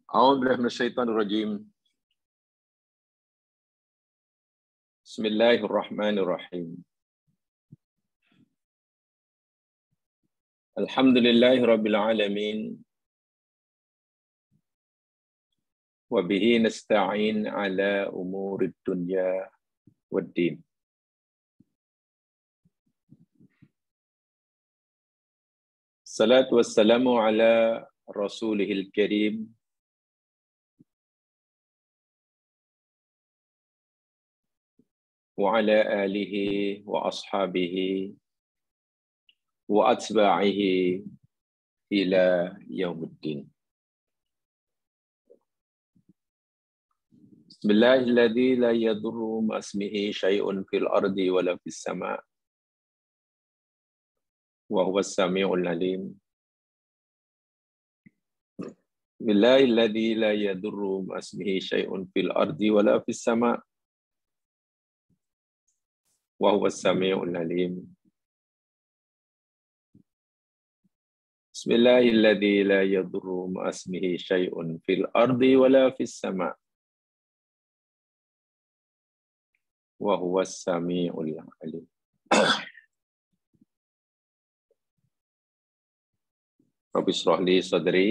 A'udzu billahi minasyaitonir rajim. Bismillahirrahmanirrahim. Alhamdulillahirabbil alamin. Wa bihi nasta'in ala umurid dunya waddin. Salatu wassalamu ala rasulihil karim wa ala alihi wa ashabihi wa atba'ihi ila yaumiddin. Bismillahilladzi la yadurru ma'asmihi syai'un fil ardi wala fis sama' wa huwas sami'ul alim. Bismillahilladzi la yadurru ma'asmihi syai'un fil ardi wala fis sama' wa huwas sami'ul alim. Bismillahilladzi la yadurru ma'asmihi syai'un fil ardi wala fis sama' wa huwas sami'ul alim. Rabbi shrah li sadri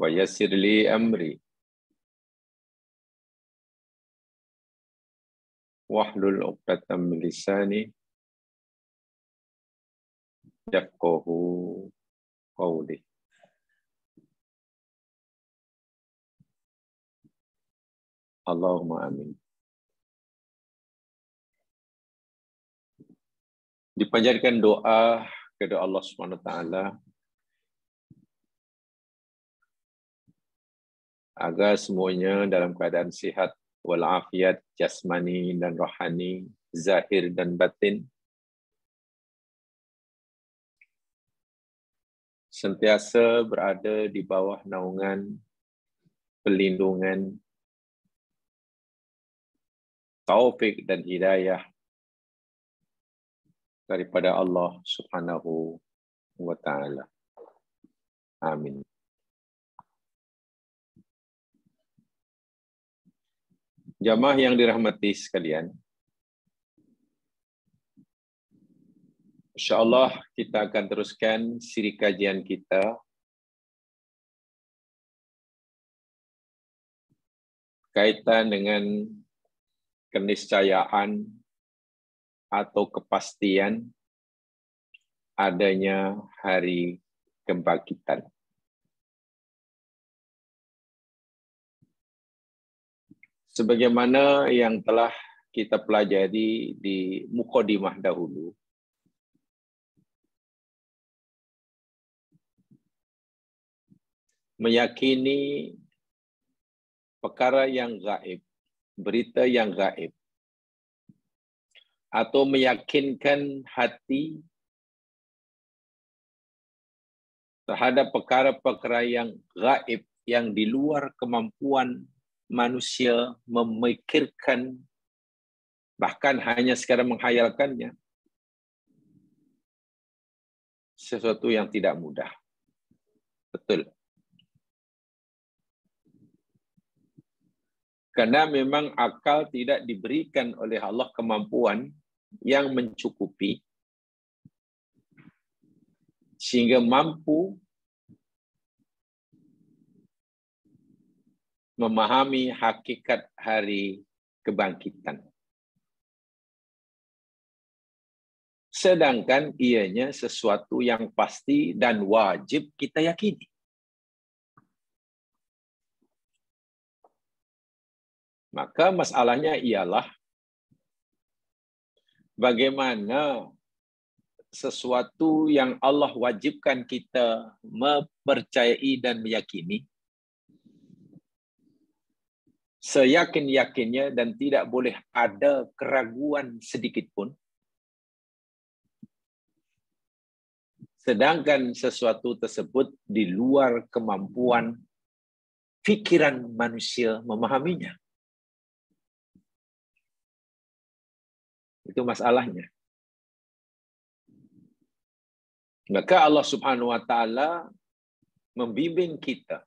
wa yassir li amri wahlul 'uqdatam min lisani yafqahu qawli. Allahumma amin. Dipanjatkan doa kepada Allah Subhanahu wa taala agar semuanya dalam keadaan sihat walafiat jasmani dan rohani, zahir dan batin, sentiasa berada di bawah naungan perlindungan, taufik dan hidayah daripada Allah Subhanahu wa taala. Amin. Jamaah yang dirahmati sekalian, insyaallah kita akan teruskan siri kajian kita kaitan dengan keniscayaan atau kepastian adanya hari kebangkitan. Sebagaimana yang telah kita pelajari di mukadimah dahulu, meyakini perkara yang gaib, berita yang gaib, atau meyakinkan hati terhadap perkara-perkara yang gaib yang di luar kemampuan manusia memikirkan, bahkan hanya sekadar menghayalkannya, sesuatu yang tidak mudah. Betul. Karena memang akal tidak diberikan oleh Allah kemampuan yang mencukupi sehingga mampu memahami hakikat hari kebangkitan. Sedangkan ianya sesuatu yang pasti dan wajib kita yakini. Maka masalahnya ialah bagaimana sesuatu yang Allah wajibkan kita mempercayai dan meyakini seyakin-yakinnya dan tidak boleh ada keraguan sedikit pun. Sedangkan sesuatu tersebut di luar kemampuan pikiran manusia memahaminya. Itu masalahnya. Maka Allah Subhanahu wa taala membimbing kita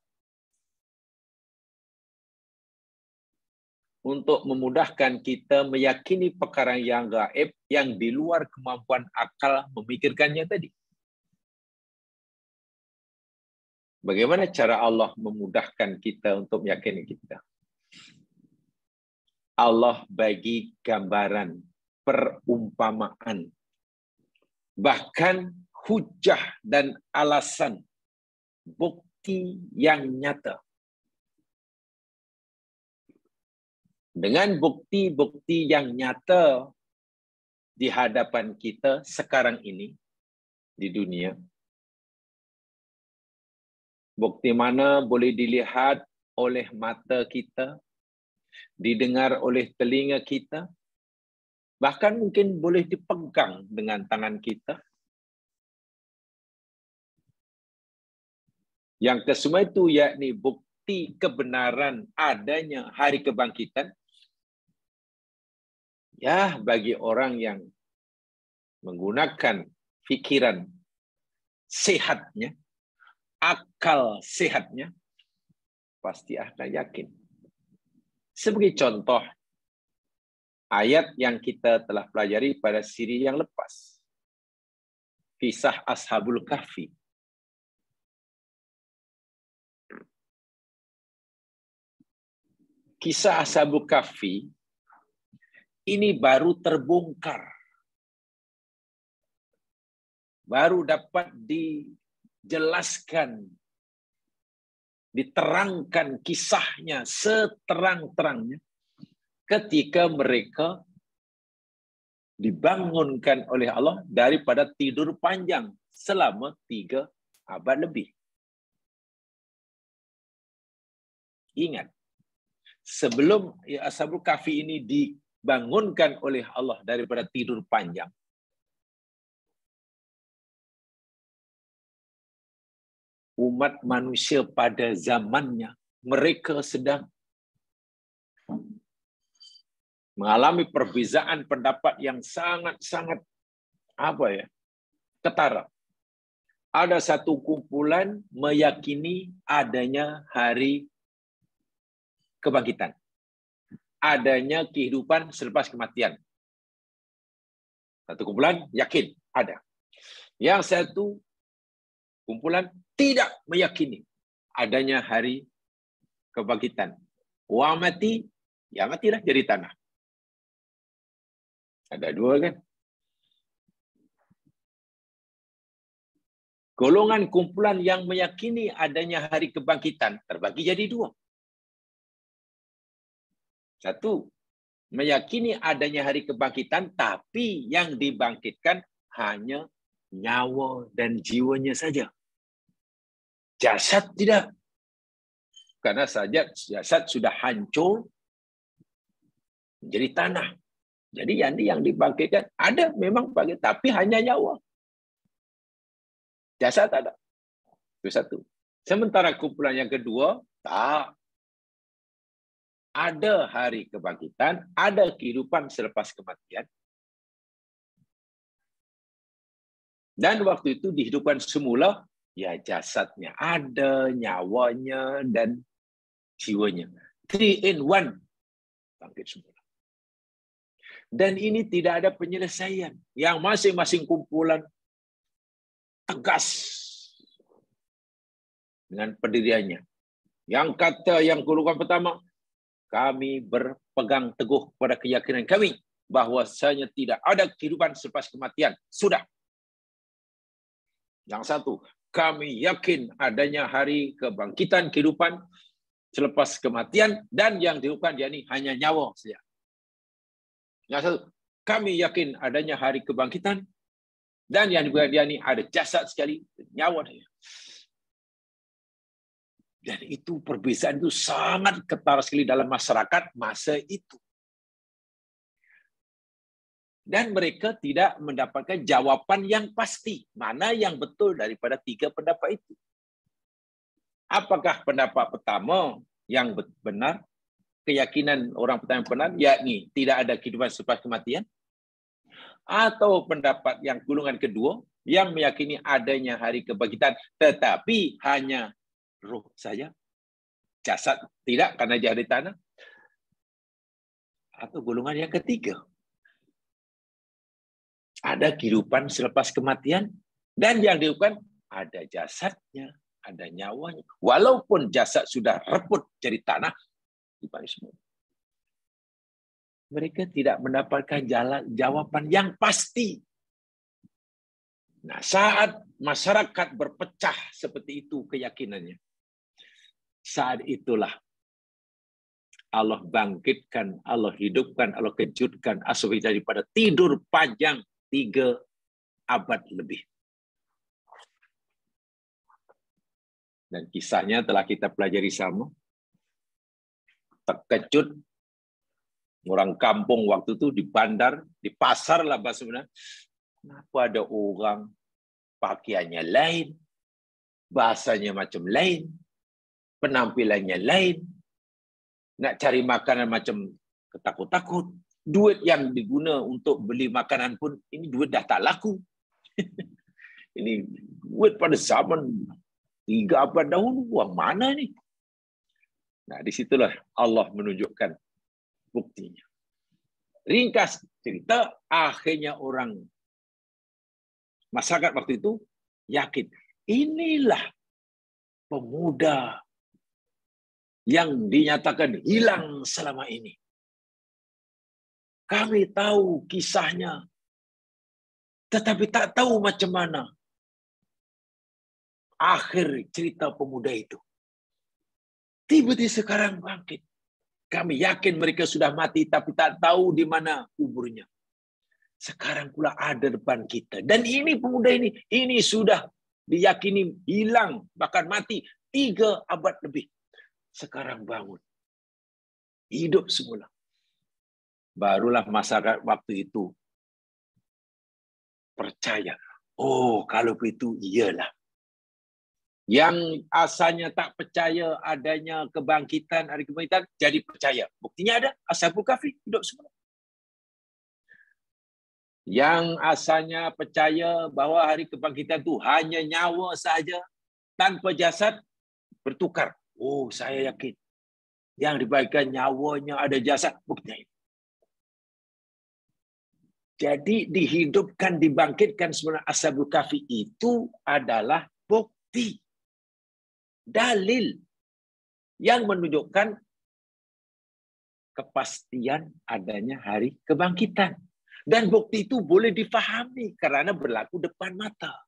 untuk memudahkan kita meyakini perkara yang gaib yang di luar kemampuan akal memikirkannya tadi. Bagaimana cara Allah memudahkan kita untuk meyakini kita? Allah bagi gambaran, perumpamaan, bahkan hujah dan alasan, bukti yang nyata. Dengan bukti-bukti yang nyata di hadapan kita sekarang ini di dunia, bukti mana boleh dilihat oleh mata kita, didengar oleh telinga kita, bahkan mungkin boleh dipegang dengan tangan kita. Yang kesemua itu yakni bukti kebenaran adanya hari kebangkitan. Ya, bagi orang yang menggunakan fikiran sehatnya, akal sehatnya, pasti akan yakin. Sebagai contoh, ayat yang kita telah pelajari pada siri yang lepas. Kisah Ashabul Kahfi. Kisah Ashabul Kahfi ini baru terbongkar. Baru dapat dijelaskan, diterangkan kisahnya seterang-terangnya ketika mereka dibangunkan oleh Allah daripada tidur panjang selama 3 abad lebih. Ingat, sebelum Ashabul Kahfi ini dibangunkan oleh Allah daripada tidur panjang, umat manusia pada zamannya, mereka sedang mengalami perbezaan pendapat yang sangat-sangat ketara. Ada satu kumpulan meyakini adanya hari kebangkitan, adanya kehidupan selepas kematian. Satu kumpulan yakin ada. Yang satu kumpulan tidak meyakini adanya hari kebangkitan. Orang mati, ya matilah jadi tanah. Ada 2 kan? Golongan kumpulan yang meyakini adanya hari kebangkitan terbagi jadi 2. Satu, meyakini adanya hari kebangkitan, tapi yang dibangkitkan hanya nyawa dan jiwanya saja. Jasad tidak. Karena jasad sudah hancur menjadi tanah. Jadi yang dibangkitkan ada memang bangkit, tapi hanya nyawa. Jasad ada. Itu satu. Sementara kumpulan yang kedua, tak. Ada hari kebangkitan, ada kehidupan selepas kematian. Dan waktu itu dihidupkan semula, ya jasadnya ada, nyawanya, dan jiwanya. 3 in 1. Bangkit semula. Dan ini tidak ada penyelesaian. Yang masing-masing kumpulan tegas dengan pendiriannya. Yang kata yang golongan pertama, kami berpegang teguh pada keyakinan kami bahwasanya tidak ada kehidupan selepas kematian. Sudah. Yang satu, kami yakin adanya hari kebangkitan kehidupan selepas kematian, dan yang dihidupkan yakni hanya nyawa saja. Yang satu, kami yakin adanya hari kebangkitan, dan yang dihidupkan yakni ada jasad sekali, nyawa saja. Dan itu perbezaan itu sangat ketara sekali dalam masyarakat masa itu. Dan mereka tidak mendapatkan jawaban yang pasti. Mana yang betul daripada 3 pendapat itu? Apakah pendapat pertama yang benar? Keyakinan orang pertama yang benar, yakni tidak ada kehidupan selepas kematian? Atau pendapat yang golongan kedua, yang meyakini adanya hari kebangkitan, tetapi hanya roh saja, jasad tidak karena dia di tanah. Atau golongan yang ketiga, ada kehidupan selepas kematian, dan yang dihidupkan ada jasadnya, ada nyawanya. Walaupun jasad sudah reput jadi tanah, mereka tidak mendapatkan jawaban yang pasti. Nah, saat masyarakat berpecah seperti itu keyakinannya, saat itulah Allah bangkitkan, Allah hidupkan, Allah kejutkan Ashabul Kahfi daripada tidur panjang 3 abad lebih. Dan kisahnya telah kita pelajari sama. Terkejut orang kampung waktu itu di bandar, di pasar lah bahasanya. Kenapa ada orang pakaiannya lain, bahasanya macam lain, penampilannya lain, nak cari makanan macam ketakut-takut. Duit yang diguna untuk beli makanan pun, ini duit dah tak laku. Ini duit pada zaman 3 abad dahulu, uang mana ni? Nah, disitulah Allah menunjukkan buktinya. Ringkas cerita, akhirnya orang masyarakat waktu itu yakin, inilah pemuda yang dinyatakan hilang selama ini. Kami tahu kisahnya, tetapi tak tahu macam mana akhir cerita pemuda itu. Tiba-tiba sekarang bangkit. Kami yakin mereka sudah mati, tapi tak tahu di mana kuburnya. Sekarang pula ada depan kita. Dan ini pemuda ini sudah diyakini hilang, bahkan mati 3 abad lebih. Sekarang bangun. Hidup semula. Barulah masyarakat waktu itu percaya. Oh, kalau begitu iyalah. Yang asalnya tak percaya adanya kebangkitan, hari kebangkitan, jadi percaya. Buktinya ada, Ashabul Kahfi hidup semula. Yang asalnya percaya bahawa hari kebangkitan itu hanya nyawa saja, tanpa jasad, bertukar. Oh, saya yakin. Yang diberikan nyawanya ada jasad, buktinya ini. Jadi dihidupkan, dibangkitkan sebenarnya Ashabul Kahfi itu adalah bukti. Dalil yang menunjukkan kepastian adanya hari kebangkitan. Dan bukti itu boleh difahami karena berlaku depan mata.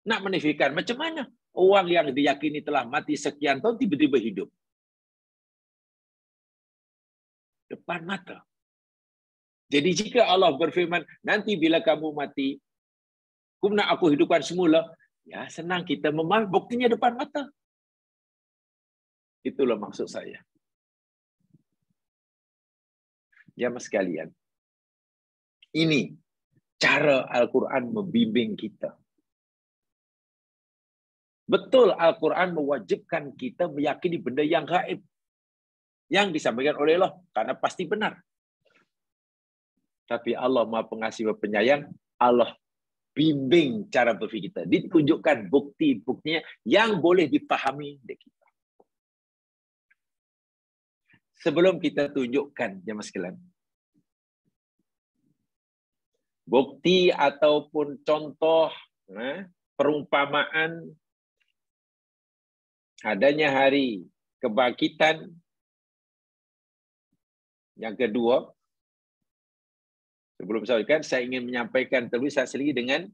Nak menafikan macam mana? Orang yang diyakini telah mati sekian tahun tiba-tiba hidup. Depan mata. Jadi jika Allah berfirman, nanti bila kamu mati, nak aku hidupkan semula, ya senang kita memahami, buktinya depan mata. Itulah maksud saya. Jamaah sekalian, ini cara Al-Quran membimbing kita. Betul, Al-Quran mewajibkan kita meyakini benda yang gaib. Yang disampaikan oleh Allah, karena pasti benar. Tapi Allah Maha Pengasih dan Penyayang, Allah bimbing cara berfikir kita. Ditunjukkan bukti-buktinya yang boleh dipahami oleh kita. Sebelum kita tunjukkan, jemaah sekalian, bukti ataupun contoh perumpamaan adanya hari kebangkitan. Yang kedua, sebelum saya ingin menyampaikan terlebih sendiri dengan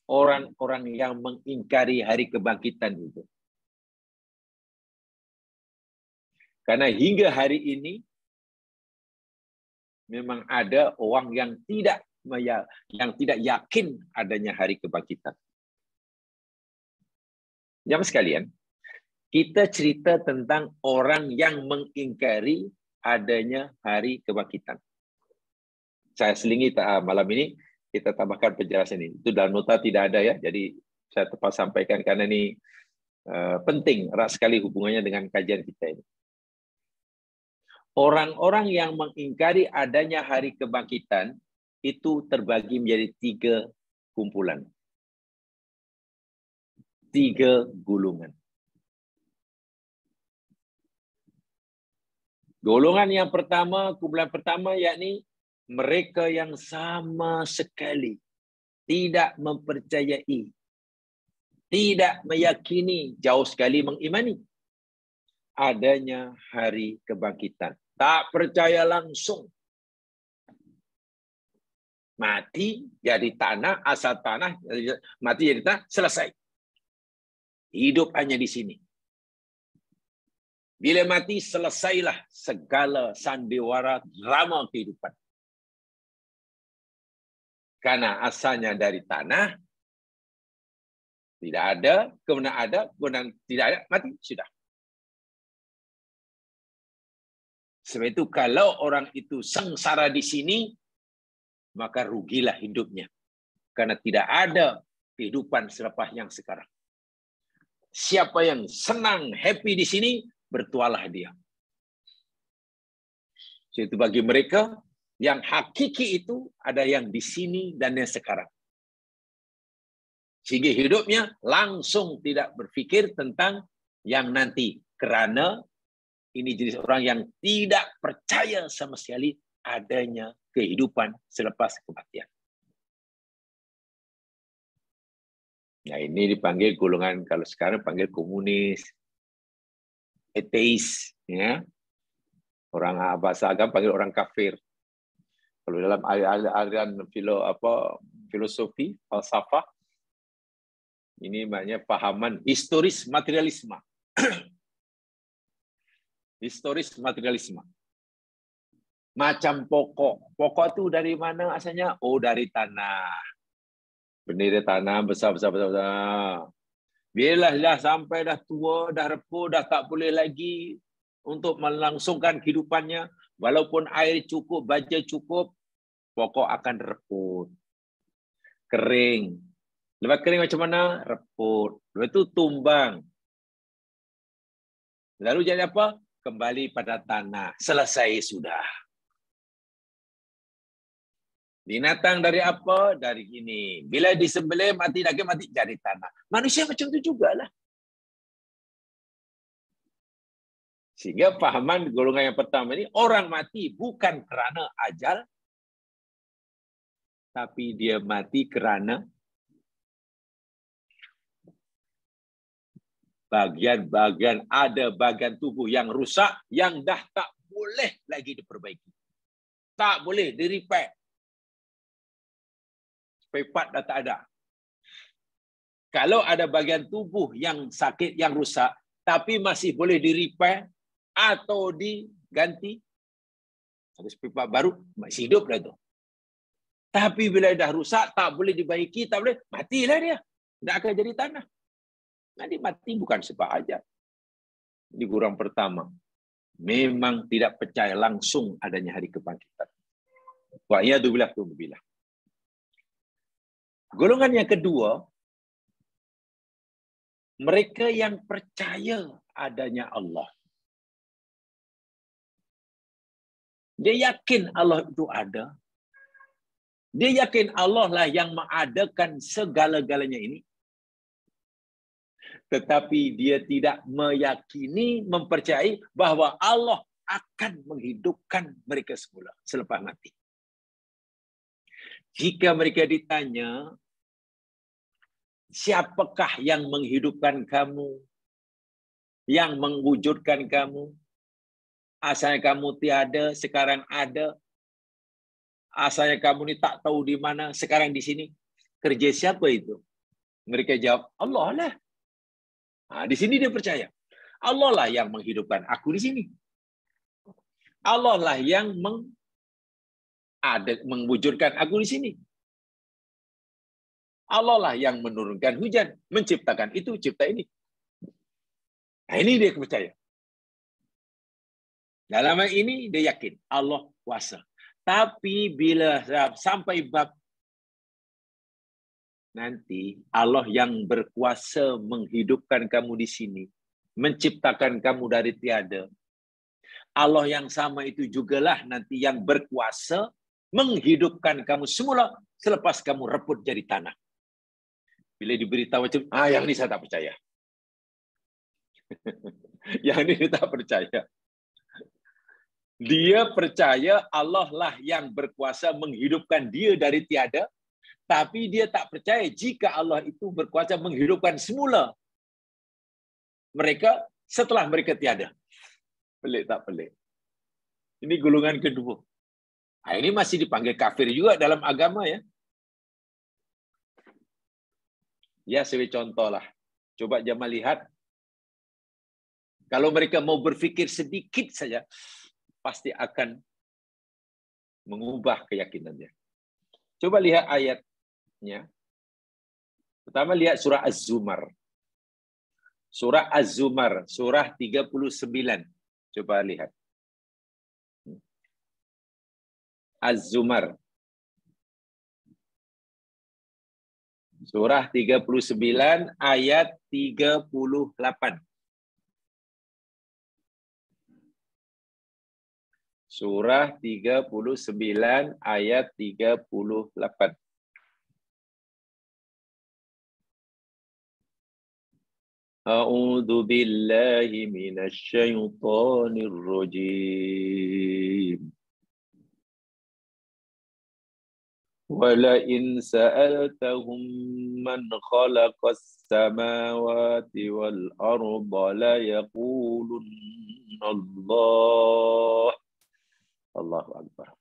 orang-orang yang mengingkari hari kebangkitan itu. Karena hingga hari ini memang ada orang yang tidak yakin adanya hari kebangkitan. Jamaah sekalian, kita cerita tentang orang yang mengingkari adanya hari kebangkitan. Saya selingi malam ini, kita tambahkan penjelasan ini. Itu dalam nota tidak ada ya, jadi saya terpaksa sampaikan karena ini penting, erat sekali hubungannya dengan kajian kita ini. Orang-orang yang mengingkari adanya hari kebangkitan itu terbagi menjadi 3 kumpulan. 3 golongan. Golongan yang pertama, kumpulan pertama, yakni mereka yang sama sekali tidak mempercayai, tidak meyakini, jauh sekali mengimani adanya hari kebangkitan. Tak percaya langsung. Mati jadi tanah, asal tanah, mati jadi tanah, selesai. Hidup hanya di sini. Bila mati, selesailah segala sandiwara drama kehidupan. Karena asalnya dari tanah, tidak ada, kemudian ada, kemudian tidak ada, mati, sudah. Sebab itu kalau orang itu sengsara di sini, maka rugilah hidupnya. Karena tidak ada kehidupan selepas yang sekarang. Siapa yang senang, happy di sini, bertualah dia. Itu bagi mereka yang hakiki itu ada yang di sini dan yang sekarang. Sehingga hidupnya langsung tidak berpikir tentang yang nanti. Kerana ini jenis orang yang tidak percaya sama sekali adanya kehidupan selepas kematian. Nah, ini dipanggil golongan, kalau sekarang panggil komunis, ateis, ya. Orang bahasa agama panggil orang kafir. Kalau dalam aliran filosofi, falsafah, ini maknanya pahaman historis materialisme. Historis materialisme. Macam pokok. Pokok itu dari mana asalnya? Oh, dari tanah. Bendera tanah besar. Bila dah sampai dah tua, dah repuh, dah tak boleh lagi untuk melangsungkan kehidupannya, walaupun air cukup, baja cukup, pokok akan reput. Kering. Lepas kering macam mana? Reput. Lepas itu tumbang. Lalu jadi apa? Kembali pada tanah. Selesai sudah. Binatang dari apa? Dari ini. Bila disembelih, mati lagi, mati jadi tanah. Manusia macam itu jugalah. Sehingga pahaman golongan yang pertama ini, orang mati bukan kerana ajal, tapi dia mati kerana bagian-bagian, ada bagian tubuh yang rusak, yang dah tak boleh lagi diperbaiki. Tak boleh di-repair. Spare dah tak ada. Kalau ada bagian tubuh yang sakit, yang rusak, tapi masih boleh di-repair atau diganti, ada spare baru, masih hidup dah tu. Tapi bila dah rusak, tak boleh dibaiki, tak boleh, matilah dia. Tak akan jadi tanah. Nanti mati bukan sebab aja. Ini golongan pertama. Memang tidak percaya langsung adanya hari kebangkitan. Wa'iyadzubillah tu'billah. Golongan yang kedua, mereka yang percaya adanya Allah. Dia yakin Allah itu ada. Dia yakin Allah lah yang mengadakan segala-galanya ini. Tetapi dia tidak meyakini, mempercayai bahawa Allah akan menghidupkan mereka semula selepas mati. Jika mereka ditanya, siapakah yang menghidupkan kamu? Yang mewujudkan kamu? Asalnya kamu tiada, sekarang ada. Asalnya kamu ni tak tahu di mana, sekarang di sini. Kerja siapa itu? Mereka jawab, Allah lah. Di sini dia percaya. Allah lah yang menghidupkan aku di sini. Allah lah yang mewujudkan aku di sini. Allah lah yang menurunkan hujan, menciptakan itu, cipta ini. Nah, ini dia percaya. Dalam hal ini dia yakin Allah kuasa. Tapi bila sampai bab nanti Allah yang berkuasa menghidupkan kamu di sini, menciptakan kamu dari tiada. Allah yang sama itu jugalah nanti yang berkuasa menghidupkan kamu semula selepas kamu reput jadi tanah. Bila diberitahu macam, yang ini saya tak percaya. Yang ini dia tak percaya. Dia percaya Allah lah yang berkuasa menghidupkan dia dari tiada, tapi dia tak percaya jika Allah itu berkuasa menghidupkan semula mereka setelah mereka tiada. Pelik tak pelik? Ini golongan kedua. Ini masih dipanggil kafir juga dalam agama ya. Ya, sebagai contoh lah. Coba Jamal lihat. Kalau mereka mau berfikir sedikit saja, pasti akan mengubah keyakinannya. Coba lihat ayatnya. Pertama lihat surah Az-Zumar. Surah Az-Zumar, surah 39. Coba lihat. Az-Zumar. Surah 39 ayat 38. Surah 39 ayat 38. A'udzu billahi minasy syaithanir rajim. وَلَئِنْ سَأَلْتَهُمْ مَنْ خَلَقَ السَّمَاوَاتِ وَالْأَرْضَ لَيَقُولُنَّ اللَّهُ. Allahu Akbar.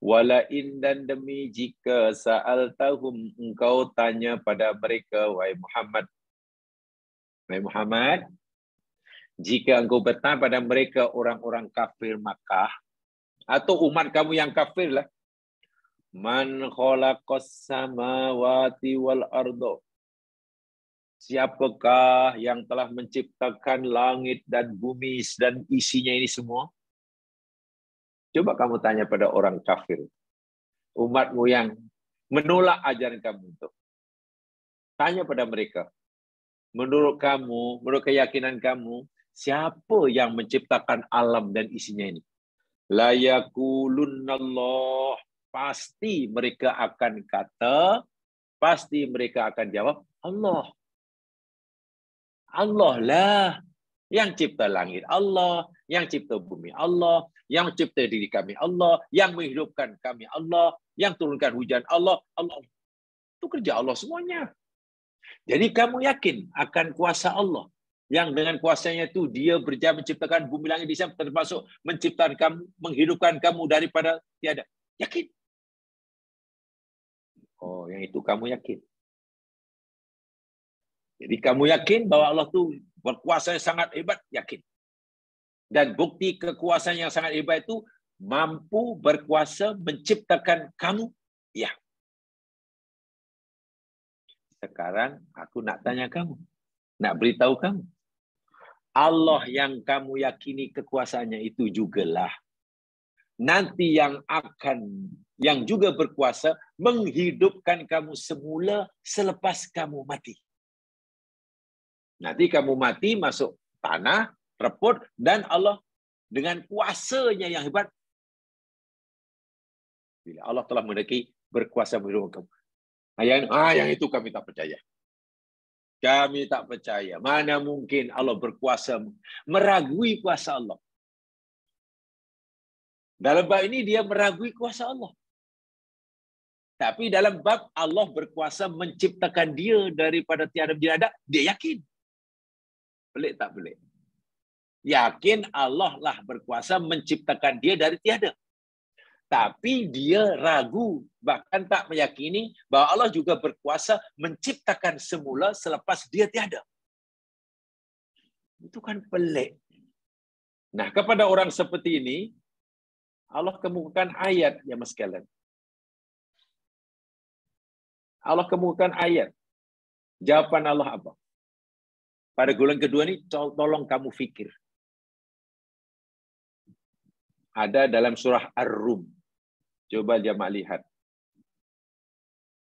Walain, dan demi jika sa'altahum, engkau tanya pada mereka, wahai Muhammad. Wahai Muhammad, jika engkau bertanya pada mereka orang-orang kafir Makkah, atau umat kamu yang kafir lah. Man khalaqas samawati wal ardo. Siapakah yang telah menciptakan langit dan bumi dan isinya ini semua? Coba kamu tanya pada orang kafir. Umatmu yang menolak ajaran kamu itu. Tanya pada mereka. Menurut kamu, menurut keyakinan kamu, siapa yang menciptakan alam dan isinya ini? La yaqulunnallah, pasti mereka akan kata, pasti mereka akan jawab, Allah. Allah lah yang cipta langit, Allah yang cipta bumi, Allah yang cipta diri kami, Allah yang menghidupkan kami, Allah yang turunkan hujan, Allah. Itu kerja Allah semuanya. Jadi kamu yakin akan kuasa Allah, yang dengan kuasanya itu dia berjaya menciptakan bumi langit di sana, termasuk menciptakan kamu, menghidupkan kamu daripada tiada. Yakin? Oh, yang itu kamu yakin. Jadi kamu yakin bahwa Allah itu berkuasa yang sangat hebat, yakin. Dan bukti kekuasaan yang sangat hebat itu mampu berkuasa menciptakan kamu, ya. Sekarang aku nak tanya kamu, nak beritahu kamu. Allah yang kamu yakini kekuasaannya itu jugalah nanti yang juga berkuasa menghidupkan kamu semula selepas kamu mati. Nanti kamu mati masuk tanah, reput, dan Allah dengan kuasanya yang hebat. Bila Allah telah mendaki berkuasa menghidupkan kamu. Yang itu kami tak percaya. Kami tak percaya. Mana mungkin Allah berkuasa, meragui kuasa Allah. Dalam bab ini dia meragui kuasa Allah. Tapi dalam bab Allah berkuasa menciptakan dia daripada tiada menjadi ada, dia yakin. Pelik tak pelik? Yakin Allah lah berkuasa menciptakan dia dari tiada. Tapi dia ragu, bahkan tak meyakini bahwa Allah juga berkuasa menciptakan semula selepas dia tiada. Itu kan pelik. Nah, kepada orang seperti ini, Allah kemukakan ayat, ya mas sekalian. Allah kemukakan ayat. Jawaban Allah apa? Pada golongan kedua ini, tolong kamu fikir. Ada dalam surah Ar-Rum. Coba jamaah lihat.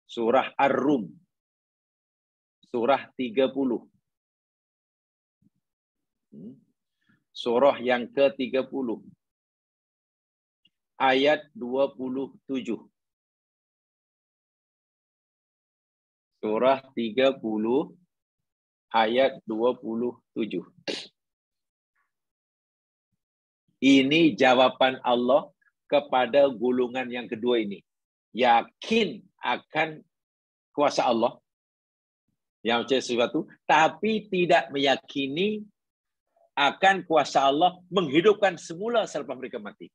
Surah Ar-Rum. Surah 30. Surah yang ke-30. Ayat 27. Surah 30 ayat 27. Ini jawaban Allah kepada golongan yang kedua ini. Yakin akan kuasa Allah yang percaya sesuatu, tapi tidak meyakini akan kuasa Allah menghidupkan semula selepas mereka mati.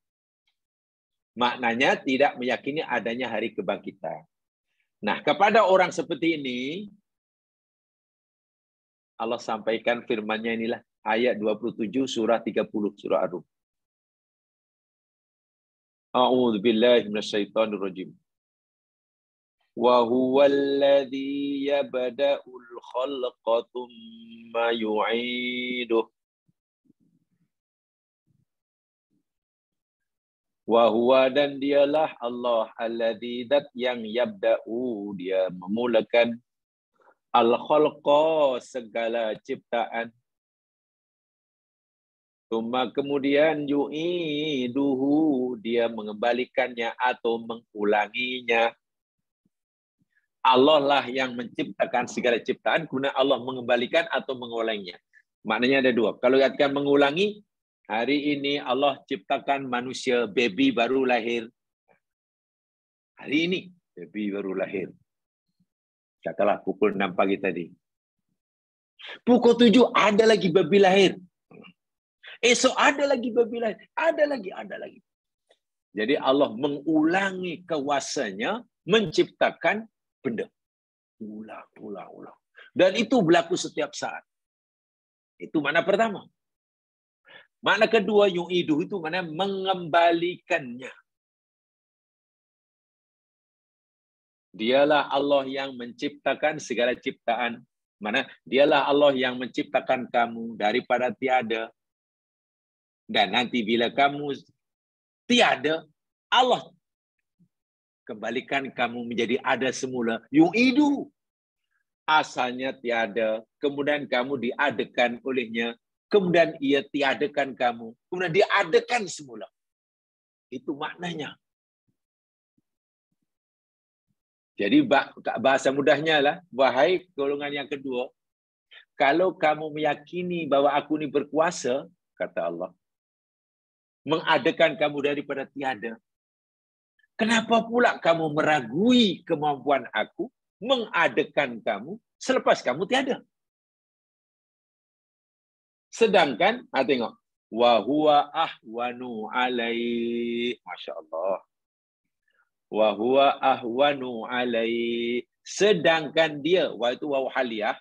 Maknanya tidak meyakini adanya hari kebangkitan. Nah, kepada orang seperti ini, Allah sampaikan firman-Nya inilah ayat 27 surah 30 surah Ar-Rum. A'udzu billahi minasyaitonir rajim. Wa huwal ladzi yabda'ul khalqa tsumma yu'iduh. Wa huwa, dan dialah Allah alladzi, dat yang yabda'u, dia memulakan al-khalqa, segala ciptaan. Tsumma, kemudian yu'iduhu, dia mengembalikannya atau mengulanginya. Allah lah yang menciptakan segala ciptaan, kemudian Allah mengembalikan atau mengulanginya. Maknanya ada dua. Kalau katakan mengulangi, hari ini Allah ciptakan manusia, baby baru lahir. Hari ini, baby baru lahir. Katalah pukul 6 pagi tadi. Pukul 7 ada lagi baby lahir. Esok ada lagi baby lahir. Ada lagi. Jadi Allah mengulangi kuasanya menciptakan benda. Ulang. Dan itu berlaku setiap saat. Itu makna pertama. Makna kedua, yu'iduh itu makna mengembalikannya. Dialah Allah yang menciptakan segala ciptaan. Mana? Dialah Allah yang menciptakan kamu daripada tiada. Dan nanti bila kamu tiada, Allah kembalikan kamu menjadi ada semula. Yu'idu. Asalnya tiada, kemudian kamu diadakan olehnya, kemudian ia tiadakan kamu, kemudian diadakan semula. Itu maknanya. Jadi bahasa mudahnya lah, wahai golongan yang kedua, kalau kamu meyakini bahwa aku ini berkuasa, kata Allah, mengadakan kamu daripada tiada, kenapa pula kamu meragui kemampuan aku mengadakan kamu selepas kamu tiada? Sedangkan, tengok, wa huwa ahwanu alaihi, Masya Allah. Wa huwa ahwanu alaihi, sedangkan dia, wa itu waw haliyah,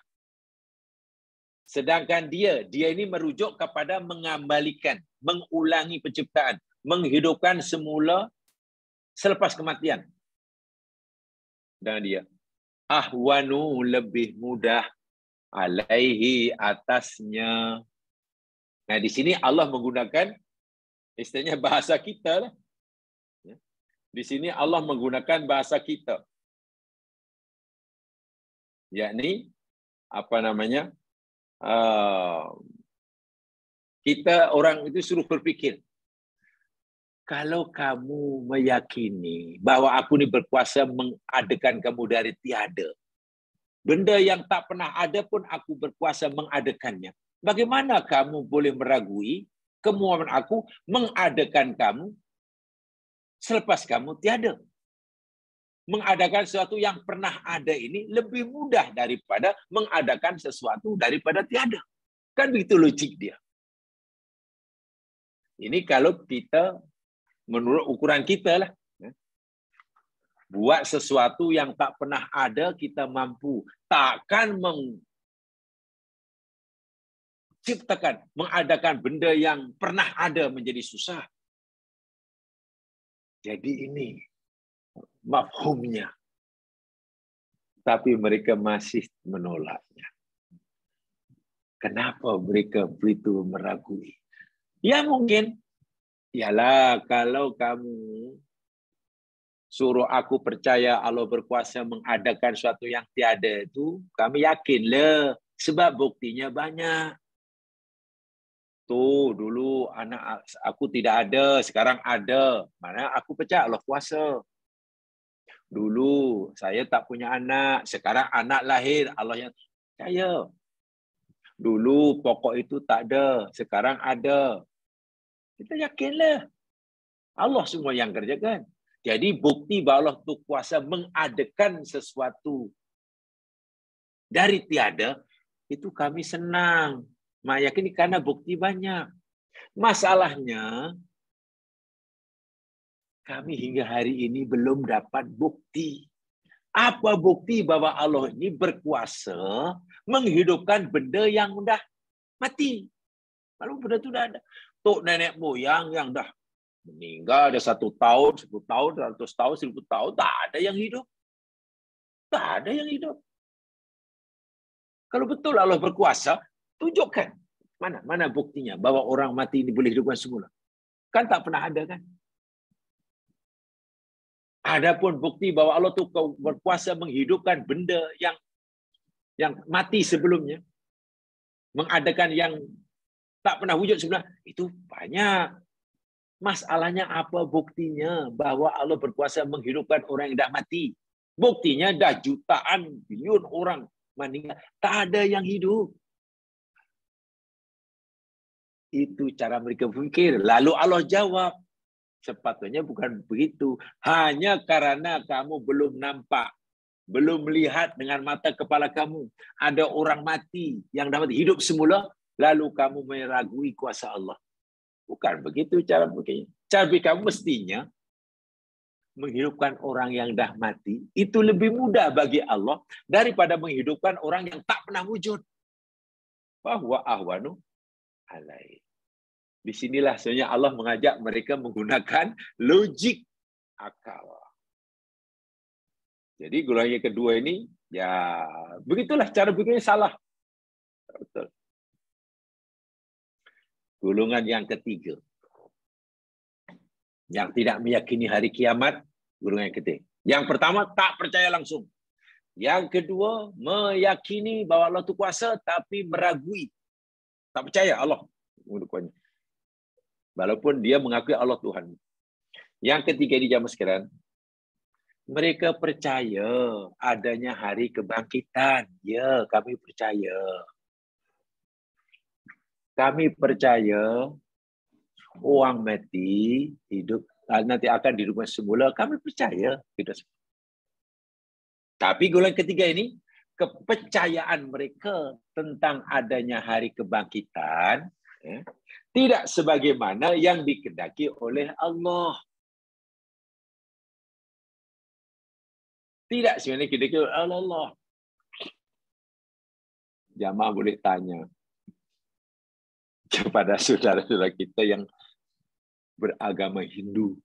sedangkan dia ini merujuk kepada mengembalikan, mengulangi penciptaan, menghidupkan semula selepas kematian. Dan dia ahwanu, lebih mudah, alaihi, atasnya. Nah, di sini Allah menggunakan istilahnya bahasa kita lah. Di sini Allah menggunakan bahasa kita. Yakni apa namanya? Kita orang itu suruh berpikir. Kalau kamu meyakini bahwa aku ini berkuasa mengadakan kamu dari tiada, benda yang tak pernah ada pun aku berkuasa mengadakannya, bagaimana kamu boleh meragui kemampuan aku mengadakan kamu selepas kamu tiada? Mengadakan sesuatu yang pernah ada ini lebih mudah daripada mengadakan sesuatu daripada tiada. Kan begitu logik dia. Ini kalau kita, menurut ukuran kita lah, buat sesuatu yang tak pernah ada, kita mampu. Takkan menciptakan, mengadakan benda yang pernah ada menjadi susah. Jadi ini mafhumnya. Tapi mereka masih menolaknya. Kenapa mereka begitu meragui? Ya mungkin, ialah kalau kamu suruh aku percaya Allah berkuasa mengadakan sesuatu yang tiada itu, kami yakinlah. Sebab buktinya banyak. Tuh, dulu anak aku tidak ada, sekarang ada. Mana aku percaya Allah kuasa. Dulu saya tak punya anak, sekarang anak lahir, Allah yang percaya. Dulu pokok itu tak ada, sekarang ada. Kita yakinlah. Allah semua yang kerjakan. Jadi bukti bahawa Allah itu kuasa mengadakan sesuatu dari tiada, itu kami senang. Yakini karena bukti banyak. Masalahnya, kami hingga hari ini belum dapat bukti. Apa bukti bahwa Allah ini berkuasa menghidupkan benda yang dah mati? Kalau benda itu dah ada. Tok nenek moyang yang dah meninggal ada 1 tahun, 10 tahun, 100 tahun, 1000 tahun, tak ada yang hidup. Tak ada yang hidup. Kalau betul Allah berkuasa, tunjukkan. Mana buktinya bahwa orang mati ini boleh hidupkan semula? Kan tak pernah ada kan? Adapun bukti bahwa Allah itu berkuasa menghidupkan benda yang mati sebelumnya, mengadakan yang tak pernah wujud sebelumnya, itu banyak. Masalahnya apa buktinya bahwa Allah berkuasa menghidupkan orang yang dah mati? Buktinya dah jutaan, bilion orang meninggal, tak ada yang hidup. Itu cara mereka berfikir. Lalu Allah jawab, sepatutnya bukan begitu. Hanya karena kamu belum nampak, belum melihat dengan mata kepala kamu. Ada orang mati yang dapat hidup semula, lalu kamu meragui kuasa Allah. Bukan begitu cara berpikir. Cara berpikir kamu mestinya menghidupkan orang yang dah mati, itu lebih mudah bagi Allah daripada menghidupkan orang yang tak pernah wujud. Bahwa ahwanu alaih. Di sinilah sebenarnya Allah mengajak mereka menggunakan logik akal. Jadi golongan yang kedua ini, ya begitulah cara berpikirnya salah. Betul. Golongan yang ketiga, yang tidak meyakini hari kiamat, golongan yang ketiga. Yang pertama, tak percaya langsung. Yang kedua, meyakini bahwa Allah itu kuasa, tapi meragui. Tak percaya Allah. Walaupun dia mengakui Allah Tuhan. Yang ketiga di zaman sekarang, mereka percaya adanya hari kebangkitan. Ya, kami percaya. Kami percaya orang mati hidup nanti akan dihidupkan semula. Kami percaya. Tapi golongan ketiga ini, kepercayaan mereka tentang adanya hari kebangkitan tidak sebagaimana yang dikehendaki oleh Allah. Tidak sebenarnya dikehendaki oleh Allah. Jamaah boleh tanya kepada saudara-saudara kita yang beragama Hindu,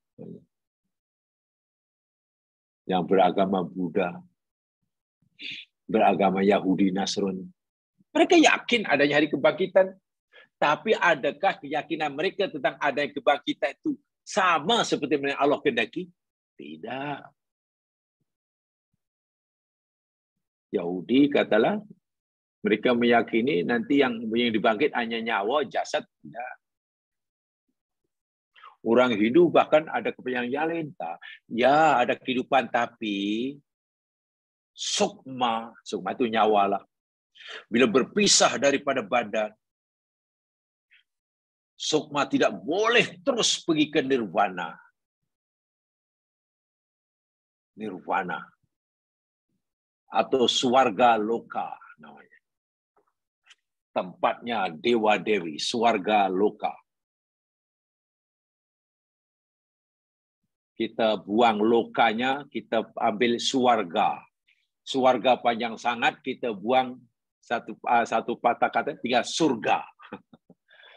yang beragama Buddha, beragama Yahudi, Nasrani. Mereka yakin adanya hari kebangkitan. Tapi adakah keyakinan mereka tentang adanya kebangkitan itu sama seperti yang Allah kehendaki? Tidak. Yahudi katalah mereka meyakini nanti yang dibangkit hanya nyawa, jasad tidak. Orang Hindu bahkan ada kepercayaan yang lain. Ya, ada kehidupan tapi sukma itu nyawa lah. Bila berpisah daripada badan, sukma tidak boleh terus pergi ke nirvana. Nirvana. Atau swarga loka namanya. Tempatnya dewa-dewi, swarga loka. Kita buang lokanya, kita ambil swarga. Swarga panjang sangat, kita buang satu patah kata, tinggal surga.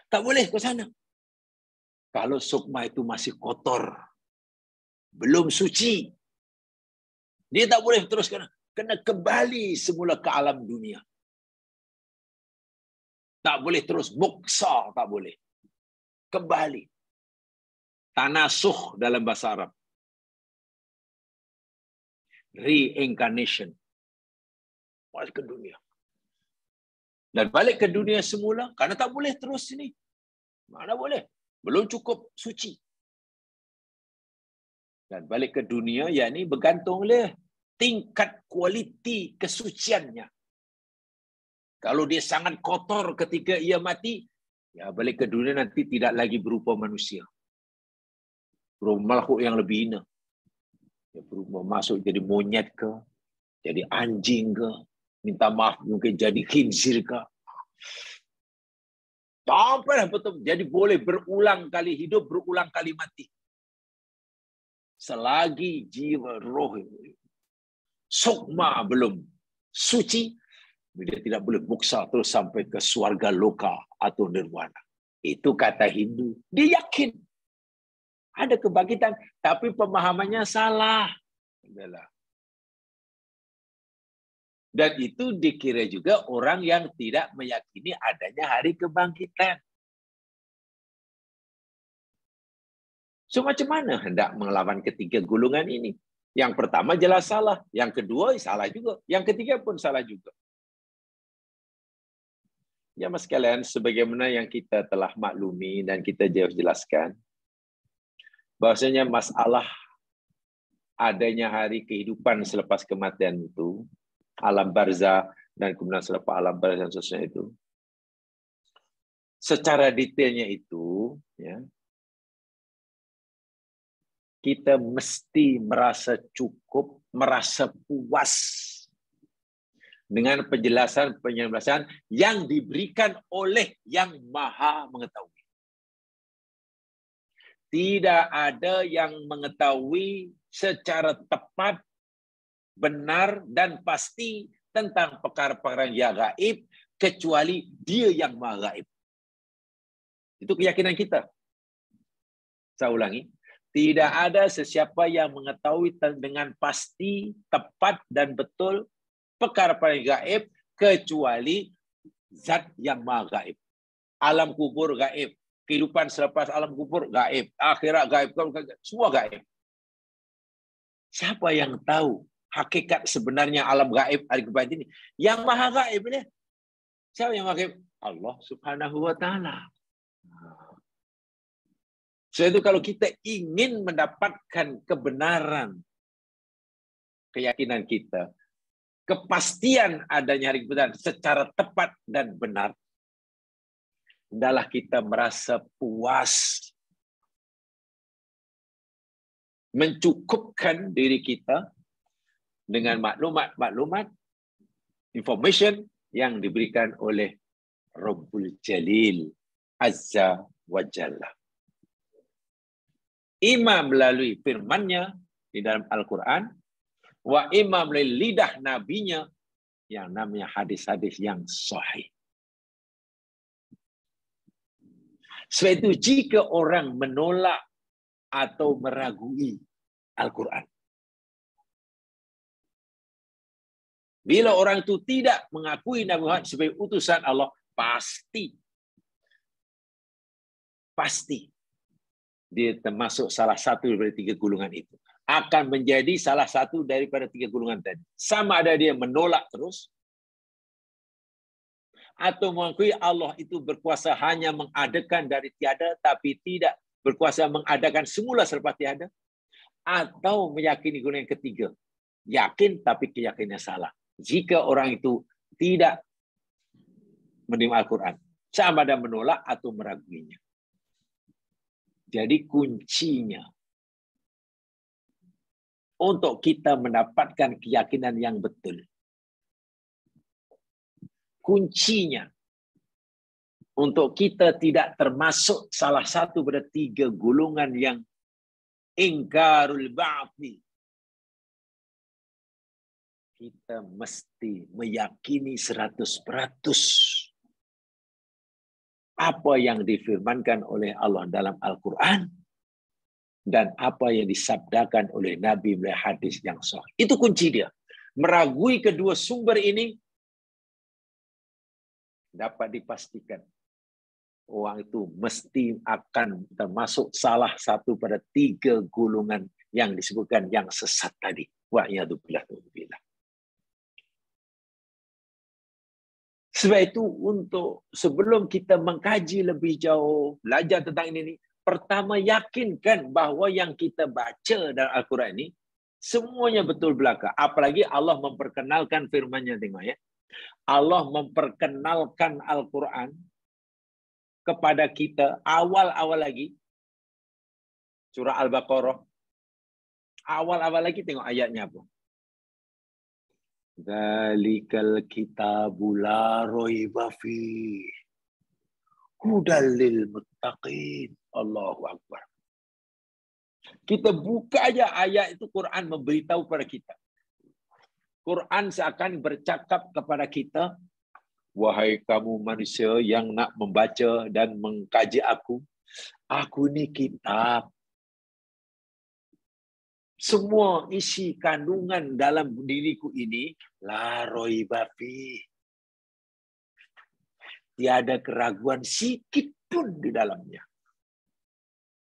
Tak boleh ke sana. Kalau sukma itu masih kotor, belum suci, dia tak boleh teruskan. Kena kembali semula ke alam dunia. Tak boleh terus muksa, tak boleh. Kembali. Tanasuh dalam bahasa Arab. Reincarnation. Balik ke dunia. Dan balik ke dunia semula, karena tak boleh terus sini. Mana boleh? Belum cukup suci. Dan balik ke dunia, yakni bergantung oleh tingkat kualiti kesuciannya. Kalau dia sangat kotor ketika ia mati, ya balik ke dunia nanti tidak lagi berupa manusia. Berupa makhluk yang lebih hina. Ya, berupa masuk jadi monyet ke, jadi anjing ke, minta maaf mungkin jadi khinzir ke. Sampai betul jadi boleh berulang kali hidup, berulang kali mati. Selagi jiwa roh sukma belum suci, dia tidak boleh buksa terus sampai ke swarga loka atau nirwana. Itu kata Hindu. Dia yakin ada kebangkitan, tapi pemahamannya salah. Dan itu dikira juga orang yang tidak meyakini adanya hari kebangkitan. So, macam mana hendak melawan ketiga golongan ini? Yang pertama jelas salah, yang kedua salah juga, yang ketiga pun salah juga. Ya mas sekalian, sebagaimana yang kita telah maklumi dan kita jauh jelaskan, bahwasanya masalah adanya hari kehidupan selepas kematian itu, alam barzah dan kemudian selepas alam barzah dan seterusnya itu, secara detailnya itu, ya, kita mesti merasa cukup, merasa puas dengan penjelasan yang diberikan oleh Yang Maha Mengetahui. Tidak ada yang mengetahui secara tepat, benar, dan pasti tentang perkara-perkara yang gaib, kecuali Dia yang Maha Gaib. Itu keyakinan kita. Saya ulangi. Tidak ada sesiapa yang mengetahui dengan pasti, tepat, dan betul perkara-perkara yang gaib, kecuali Zat yang Maha Gaib. Alam kubur gaib. Kehidupan selepas alam kubur gaib. Akhirat gaib. Semua gaib. Siapa yang tahu hakikat sebenarnya alam gaib hari kebangkitan ini? Yang Maha Gaib ini. Siapa yang Maha Gaib? Allah Subhanahu wa Ta'ala. So itu kalau kita ingin mendapatkan kebenaran keyakinan kita, kepastian adanya hari kebangkitan secara tepat dan benar, hendaklah kita merasa puas, mencukupkan diri kita dengan maklumat-maklumat, information yang diberikan oleh Rabbul Jalil Azza wa Jalla. Imam melalui firman-Nya di dalam Al-Quran, wa imam melalui lidah nabinya yang namanya hadis-hadis yang sahih. Sebab itu jika orang menolak atau meragui Al-Quran, bila orang itu tidak mengakui Nabi Muhammad sebagai utusan Allah, pasti dia termasuk salah satu dari tiga golongan itu. Akan menjadi salah satu daripada tiga golongan tadi. Sama ada dia menolak terus, atau mengakui Allah itu berkuasa hanya mengadakan dari tiada, tapi tidak berkuasa mengadakan semula selepas tiada. Atau meyakini golongan yang ketiga. Yakin tapi keyakinannya salah. Jika orang itu tidak menerima Al-Quran, sama ada menolak atau meraguinya. Jadi kuncinya untuk kita mendapatkan keyakinan yang betul, kuncinya untuk kita tidak termasuk salah satu pada tiga golongan yang ingkarul ba'thi, kita mesti meyakini 100% apa yang difirmankan oleh Allah dalam Al-Quran dan apa yang disabdakan oleh Nabi melalui hadis yang sahih. Itu kunci dia. Meragui kedua sumber ini, dapat dipastikan orang itu mesti akan termasuk salah satu pada tiga golongan yang disebutkan yang sesat tadi. Wa'iyadzubillah. Sebab itu untuk sebelum kita mengkaji lebih jauh, belajar tentang ini, Pertama, yakinkan bahwa yang kita baca dalam Al-Quran ini semuanya betul belaka. Apalagi Allah memperkenalkan firman-Nya, tengok ya. Allah memperkenalkan Al-Quran kepada kita awal-awal lagi. Surah Al-Baqarah. Awal-awal lagi tengok ayatnya apa. Dzalikal kitabu la raiba fihi hudal lil muttaqin. Allahu Akbar. Kita buka aja ayat itu, Quran memberitahu pada kita. Quran seakan bercakap kepada kita, wahai kamu manusia yang nak membaca dan mengkaji aku ni kitab. Semua isi kandungan dalam diriku ini la raiba fi. Tiada keraguan sikit pun di dalamnya.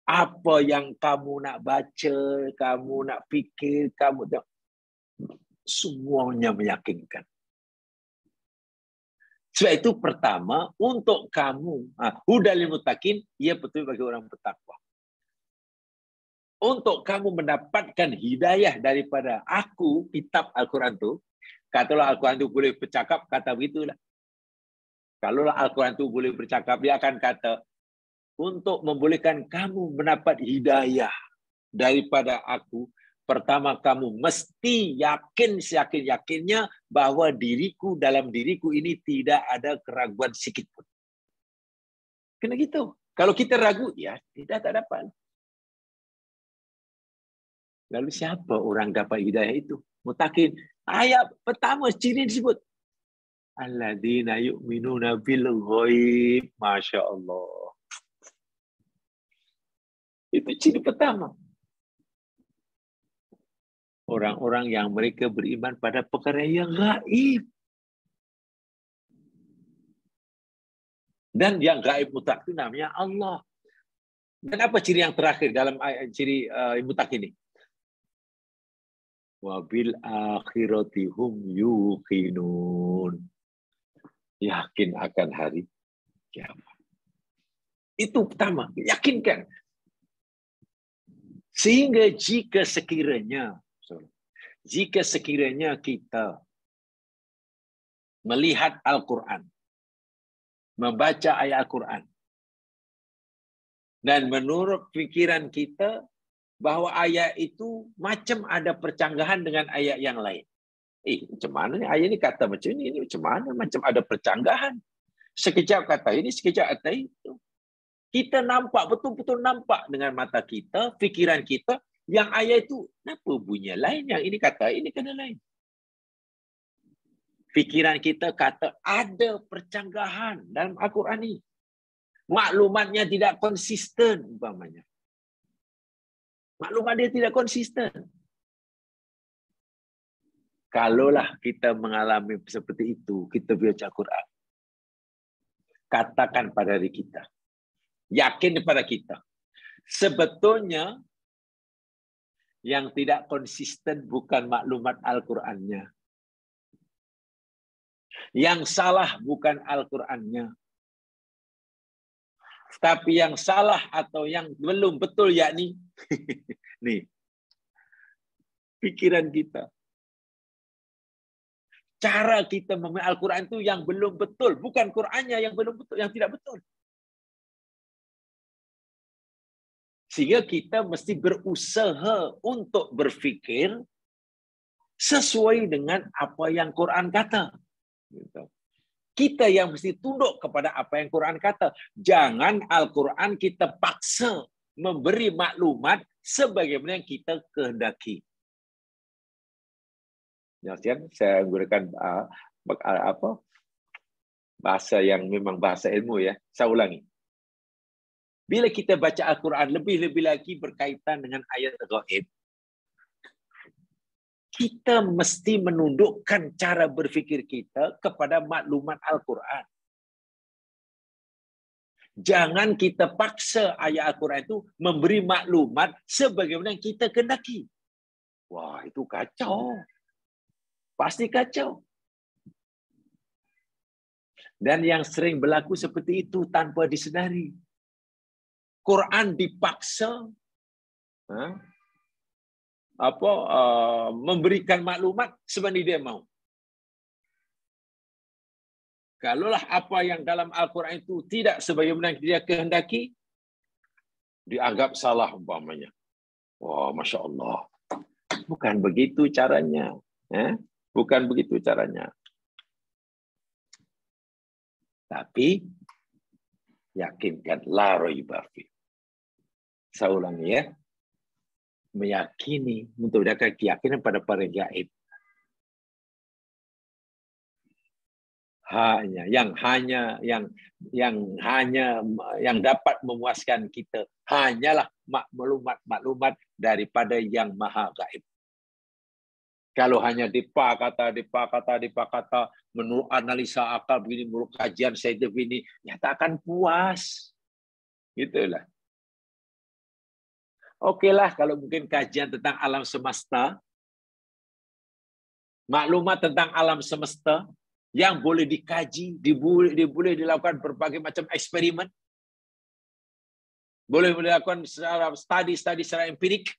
Apa yang kamu nak baca, kamu nak fikir, kamu tak, semuanya meyakinkan. Sebab itu pertama, untuk kamu, hudal lil muttaqin, ia betul bagi orang bertakwa. Untuk kamu mendapatkan hidayah daripada aku, kitab Al-Quran itu, katalah Al-Quran itu boleh bercakap, kata begitulah. Kalau Al-Quran itu boleh bercakap, dia akan kata, untuk membolehkan kamu mendapat hidayah daripada aku, pertama kamu mesti yakin seyakin-yakinnya bahwa dalam diriku ini tidak ada keraguan sikit pun. Kena gitu. Kalau kita ragu, ya tidak tak dapat. Lalu siapa orang dapat hidayah itu? Muttaqin. Ayat pertama ciri disebut. Alladzina yu'minuna bil ghaib. Masya Allah. Itu ciri pertama. Orang-orang yang mereka beriman pada perkara yang gaib. Dan yang gaib mutlak itu namanya Allah. Dan apa ciri yang terakhir dalam ciri mutlak ini? Wabil akhirati hum yuqinun. Yakin akan hari kiamat. Itu pertama, yakinkan. Sehingga jika sekiranya kita melihat Al-Quran, membaca ayat Al-Quran, dan menurut pikiran kita bahwa ayat itu macam ada percanggahan dengan ayat yang lain. Macam mana ni ayat ni kata macam ni macam mana macam ada percanggahan. Sekejap kata ini, sekejap kata itu. Kita nampak, betul-betul nampak dengan mata kita, fikiran kita, yang ayat itu, kenapa bunyi lain, yang ini kata, ini kena lain. Fikiran kita kata, ada percanggahan dalam Al-Quran ini. Maklumatnya tidak konsisten, umpamanya. Maklumat dia tidak konsisten. Kalaulah kita mengalami seperti itu, kita baca Al-Quran. Katakan pada diri kita. Yakin kepada kita. Sebetulnya, yang tidak konsisten bukan maklumat Al-Qurannya. Yang salah bukan Al-Qurannya. Tapi yang salah atau yang belum betul yakni nih, pikiran kita. Cara kita memahami Al-Quran itu yang belum betul. Bukan Qurannya yang belum betul, yang tidak betul. Sehingga kita mesti berusaha untuk berfikir sesuai dengan apa yang Quran kata. Kita yang mesti tunduk kepada apa yang Quran kata. Jangan Al-Quran kita paksa memberi maklumat sebagaimana yang kita kehendaki. Saya gunakan bahasa yang memang bahasa ilmu ya. Saya ulangi. Bila kita baca Al-Quran lebih-lebih lagi berkaitan dengan ayat gaib, kita mesti menundukkan cara berfikir kita kepada maklumat Al-Quran. Jangan kita paksa ayat Al-Quran itu memberi maklumat sebagaimana yang kita kehendaki. Wah, itu kacau. Pasti kacau. Dan yang sering berlaku seperti itu tanpa disedari. Quran dipaksa memberikan maklumat sebenarnya dia mau. Kalaulah apa yang dalam Al-Quran itu tidak sebagaimana dia kehendaki, dianggap salah umpamanya. Wah, Masya Allah. Bukan begitu caranya. Bukan begitu caranya. Tapi, yakinkan la raiba fi. Saya ulangi ya. Meyakini, untuk mendatangkan keyakinan pada para gaib. Yang dapat memuaskan kita hanyalah maklumat daripada yang maha gaib. Kalau hanya dipa kata menurut analisa akal begini, menurut kajian saintifik ini, ya tak akan puas. Gitulah. Okelah kalau mungkin kajian tentang alam semesta, maklumat tentang alam semesta yang boleh dikaji, boleh dilakukan berbagai macam eksperimen, boleh dilakukan secara studi secara empirik,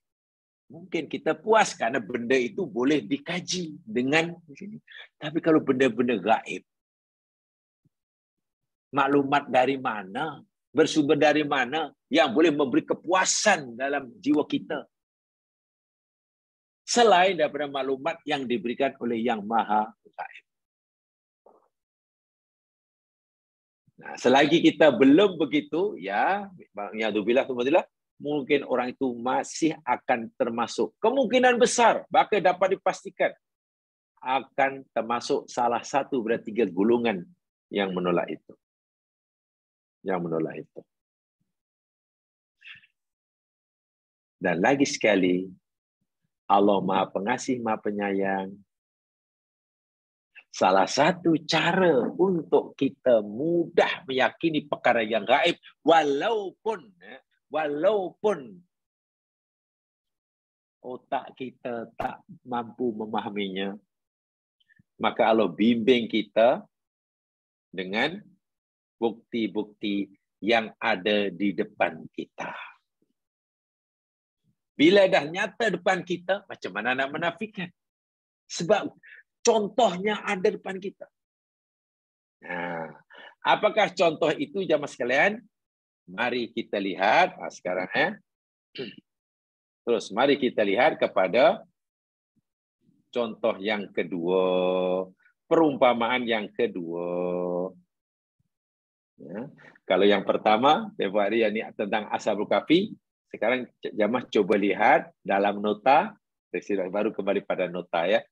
mungkin kita puas karena benda itu boleh dikaji dengan ini. Tapi kalau benda-benda gaib, maklumat dari mana, bersumber dari mana yang boleh memberi kepuasan dalam jiwa kita, selain daripada maklumat yang diberikan oleh yang maha gaib. Nah, selagi kita belum begitu, ya, mungkin orang itu masih akan termasuk, kemungkinan besar, bahkan dapat dipastikan, akan termasuk salah satu dari 3 golongan yang menolak itu. Yang menolak itu. Dan lagi sekali, Allah Maha Pengasih, Maha Penyayang. Salah satu cara untuk kita mudah meyakini perkara yang gaib, walaupun otak kita tak mampu memahaminya, maka Allah bimbing kita dengan bukti-bukti yang ada di depan kita. Bila dah nyata depan kita, macam mana nak menafikan? Sebab contohnya ada depan kita. Nah, apakah contoh itu jamaah sekalian? Mari kita lihat sekarang Terus mari kita lihat kepada contoh yang kedua, perumpamaan yang kedua. Ya. Kalau yang pertama, tempoh hari ini tentang Ashabul Kahfi, sekarang jamaah coba lihat dalam nota, baru kembali pada nota ya.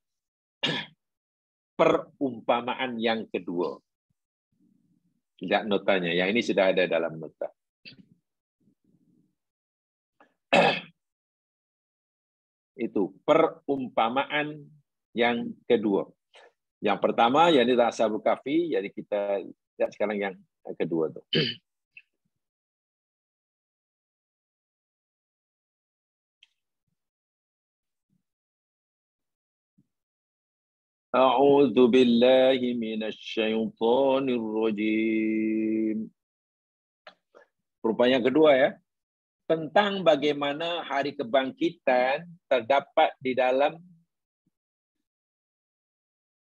Perumpamaan yang kedua. Lihat notanya, yang ini sudah ada dalam nota. Itu perumpamaan yang kedua. Yang pertama, yang ini Ashabul Kahfi, jadi kita lihat sekarang yang kedua tuh. A'udzu billahi minasyaitonir rajim. Perumpamaan yang kedua ya. Tentang bagaimana hari kebangkitan terdapat di dalam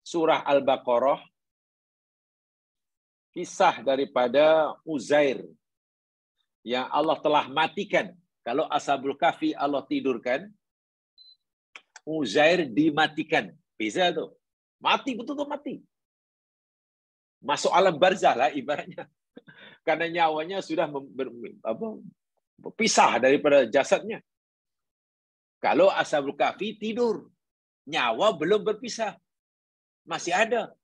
surah Al-Baqarah, kisah daripada Uzair yang Allah telah matikan. Kalau Ashabul Kahfi Allah tidurkan, Uzair dimatikan. Bisa tuh. Mati, betul-betul mati. Masuk alam barzah lah ibaratnya. Karena nyawanya sudah berpisah daripada jasadnya. Kalau Ashabul Kahfi tidur, nyawa belum berpisah. Masih ada.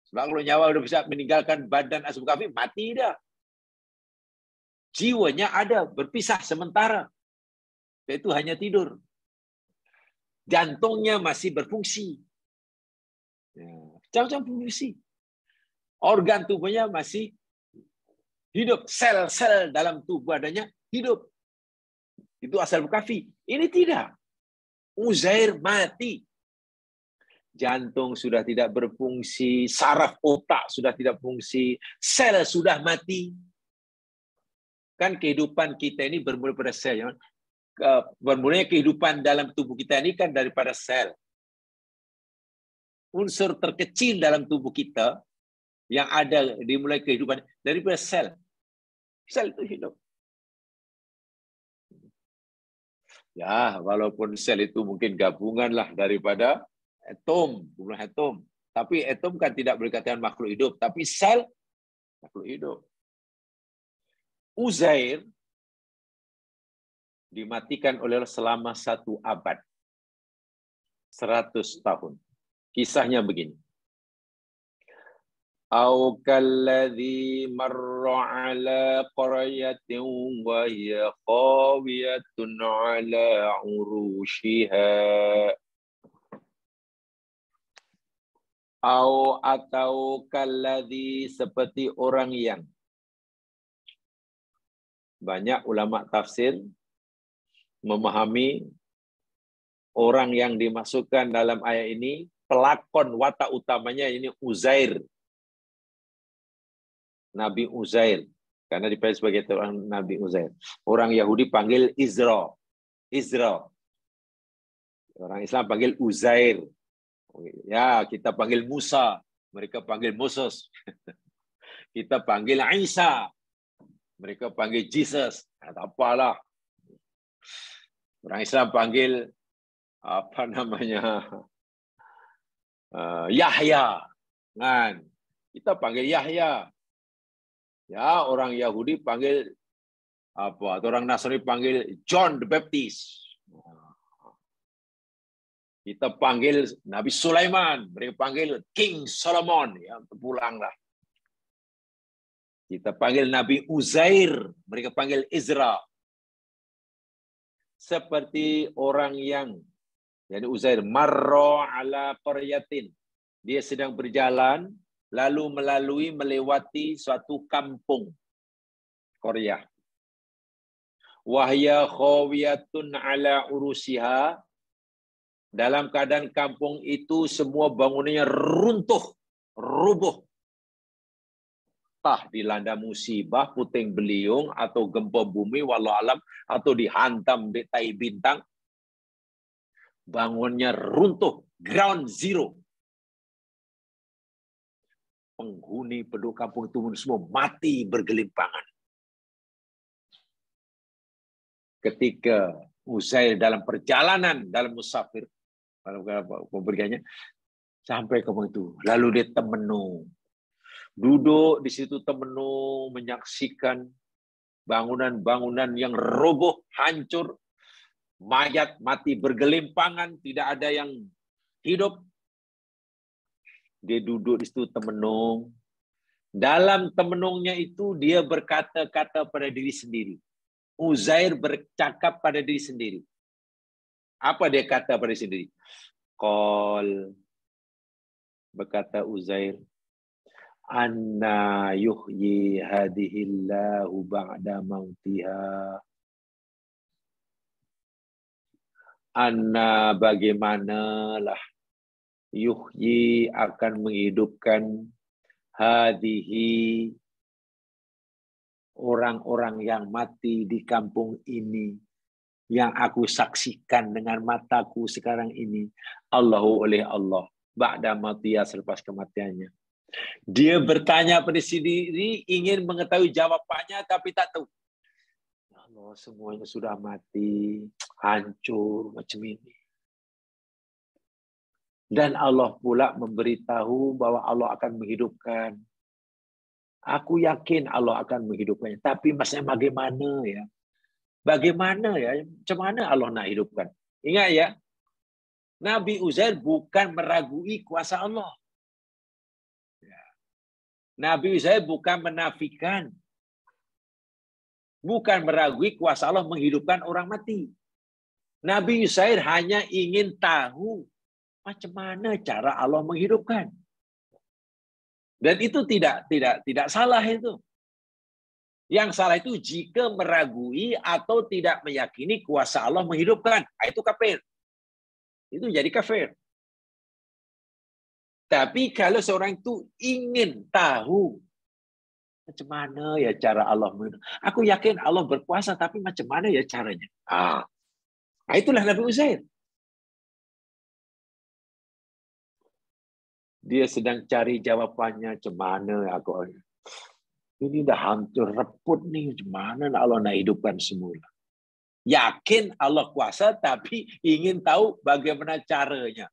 Sebab kalau nyawa sudah bisa meninggalkan badan Ashabul Kahfi, mati dah. Jiwanya ada, berpisah sementara. Itu hanya tidur. Jantungnya masih berfungsi. Macam-macam fungsi. Organ tubuhnya masih hidup. Sel-sel dalam tubuh adanya hidup. Itu Ashabul Kahfi. Ini tidak. Uzair mati. Jantung sudah tidak berfungsi. Saraf otak sudah tidak berfungsi. Sel sudah mati. Kan kehidupan kita ini bermula pada sel. Ya? Bermulanya kehidupan dalam tubuh kita ini kan daripada sel. Unsur terkecil dalam tubuh kita yang ada dimulai kehidupan daripada sel. Sel itu hidup. Ya, walaupun sel itu mungkin gabungan lah daripada atom, jumlah atom. Tapi atom kan tidak berkaitan makhluk hidup, tapi sel makhluk hidup. Uzair dimatikan oleh Allah selama 1 abad. 100 tahun. Kisahnya begini. Au kalladzi marra ala qaryatin wa hiya khawiyatun ala urushiha. Atau kalladzi seperti orang yang. Banyak ulama tafsir memahami orang yang dimasukkan dalam ayat ini, pelakon watak utamanya ini Uzair. Nabi Uzair. Karena dipanggil sebagai orang Nabi Uzair. Orang Yahudi panggil Izra. Orang Islam panggil Uzair. Ya, kita panggil Musa. Mereka panggil Moses. Kita panggil Isa. Mereka panggil Jesus. Tak apalah. Orang Islam panggil Yahya. Kan? Kita panggil Yahya. Ya, orang Yahudi panggil apa? Orang Nasrani panggil John the Baptist. Kita panggil Nabi Sulaiman, mereka panggil King Solomon, ya, pulanglah. Kita panggil Nabi Uzair, mereka panggil Izra. Seperti orang yang, yani Uzair, marra ala qaryatin. Dia sedang berjalan, lalu melewati suatu kampung. Qaryah. Wahya khawiyatun ala urusiha. Dalam keadaan kampung itu semua bangunannya runtuh, rubuh. Entah dilanda musibah, puting beliung, atau gempa bumi, wallahu alam, atau dihantam di tai bintang. Bangunnya runtuh, ground zero. Penghuni penduduk kampung itu semua mati bergelimpangan. Ketika Uzair dalam perjalanan, dalam musafir, dalam pemberiannya, sampai kampung itu. Lalu dia temenung. Duduk di situ temenung, menyaksikan bangunan-bangunan yang roboh, hancur, mayat mati bergelimpangan, tidak ada yang hidup. Dia duduk di situ temenung. Dalam temenungnya itu dia berkata-kata pada diri sendiri. Uzair bercakap pada diri sendiri. Apa dia kata pada diri sendiri? Qal, berkata Uzair, anna yuhyi hadihillahu ba'da mautiha. Anna bagaimanalah yuhyi akan menghidupkan hadihi orang-orang yang mati di kampung ini yang aku saksikan dengan mataku sekarang ini. Allahu oleh Allah ba'da mautiha, selepas kematiannya. Dia bertanya pada sendiri, ingin mengetahui jawabannya tapi tak tahu. Allah, semuanya sudah mati, hancur macam ini. Dan Allah pula memberitahu bahwa Allah akan menghidupkan. Aku yakin Allah akan menghidupkannya. Tapi maksudnya bagaimana ya? Bagaimana ya? Macam mana Allah nak hidupkan? Ingat ya, Nabi Uzair bukan meragui kuasa Allah. Nabi Uzair bukan menafikan. Bukan meragui kuasa Allah menghidupkan orang mati. Nabi Uzair hanya ingin tahu macam mana cara Allah menghidupkan. Dan itu tidak salah itu. Yang salah itu jika meragui atau tidak meyakini kuasa Allah menghidupkan. Itu kafir. Itu jadi kafir. Tapi kalau seorang itu ingin tahu Macam mana ya cara Allah? Aku yakin Allah berkuasa, tapi macam mana ya caranya? Itulah Nabi Uzair. Dia sedang cari jawabannya, macam mana aku. Ini dah hancur reput nih, macam mana Allah nak hidupkan semula? Yakin Allah kuasa, tapi ingin tahu bagaimana caranya.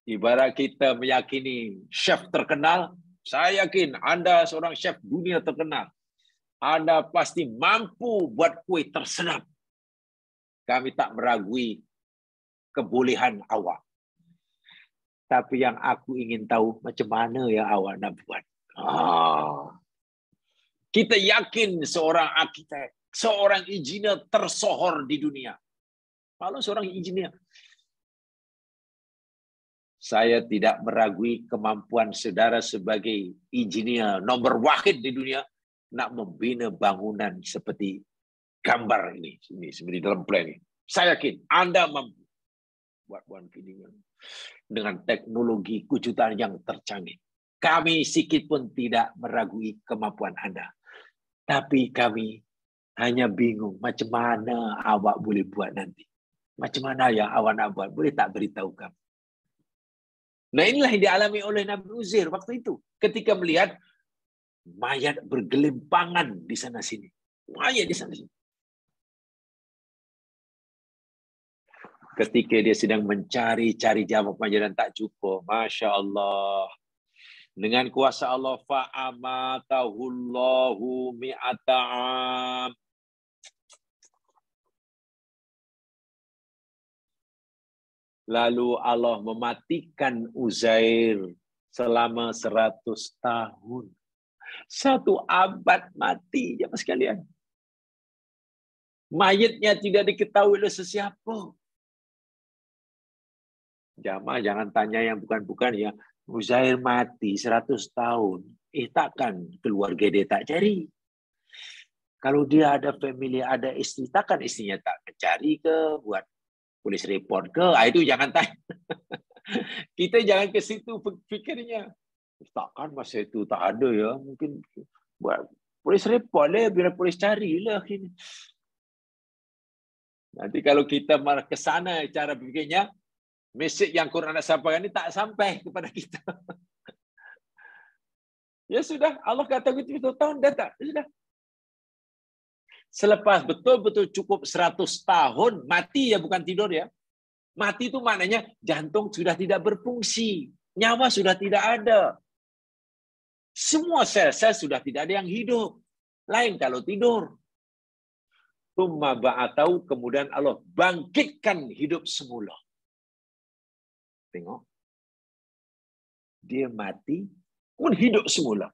Ibarat kita meyakini chef terkenal, saya yakin Anda seorang chef dunia terkenal. Anda pasti mampu buat kue tersedap. Kami tak meragui kebolehan awak. Tapi yang aku ingin tahu, macam mana yang awak nak buat. Kita yakin seorang arkitek, seorang engineer tersohor di dunia. Kalau seorang engineer, saya tidak meragui kemampuan saudara sebagai engineer nomor wahid di dunia nak membina bangunan seperti gambar ini seperti dalam plan ini. Saya yakin Anda mampu buat bangunan dengan teknologi kejutan yang tercanggih. Kami sikit pun tidak meragui kemampuan Anda. Tapi kami hanya bingung macam mana awak boleh buat nanti. Macam mana yang awak nak buat? Boleh tak beritahu kami? Nah, inilah yang dialami oleh Nabi Uzair waktu itu. Ketika melihat mayat bergelimpangan di sana-sini. Mayat di sana-sini. Ketika dia sedang mencari-cari jawabannya dan tak jumpa. Masya Allah. Dengan kuasa Allah, fa'amatahullahu mi'ata'am. Lalu Allah mematikan Uzair selama 100 tahun. 1 abad mati, jemaah sekalian. Mayatnya tidak diketahui oleh sesiapa. Jamaah jangan tanya yang bukan-bukan ya. Uzair mati 100 tahun. Takkan keluarga dia tak cari. Kalau dia ada family, ada istri, takkan istrinya tak mencari ke, buat polis report ke? Itu jangan tanya. Kita jangan ke situ fikirnya. Takkan masa itu tak ada ya. Mungkin buat polis report lah, biar polis carilah. Nanti kalau kita marah ke sana cara berfikirnya, mesej yang Quran nak sampaikan ini tak sampai kepada kita. Ya sudah, Allah kata begitu tahun dah tak. Sudah. Selepas betul-betul cukup 100 tahun, mati ya, bukan tidur ya. Mati itu maknanya jantung sudah tidak berfungsi. Nyawa sudah tidak ada. Semua sel-sel sudah tidak ada yang hidup. Lain kalau tidur. Tumma ba'atau, kemudian Allah bangkitkan hidup semula. Tengok. Dia mati, pun hidup semula.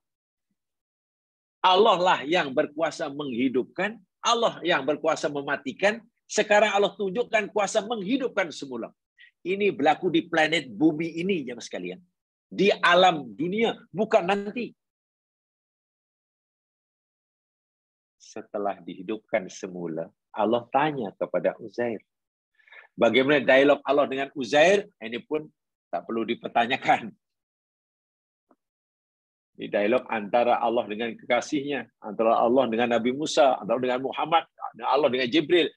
Allah lah yang berkuasa menghidupkan, Allah yang berkuasa mematikan. Sekarang Allah tunjukkan kuasa menghidupkan semula. Ini berlaku di planet bumi ini, jemaah sekalian. Di alam dunia, bukan nanti. Setelah dihidupkan semula, Allah tanya kepada Uzair. Bagaimana dialog Allah dengan Uzair? Ini pun tak perlu dipertanyakan. Ini dialog antara Allah dengan kekasihnya, antara Allah dengan Nabi Musa, antara dengan Muhammad, Allah dengan Jibril.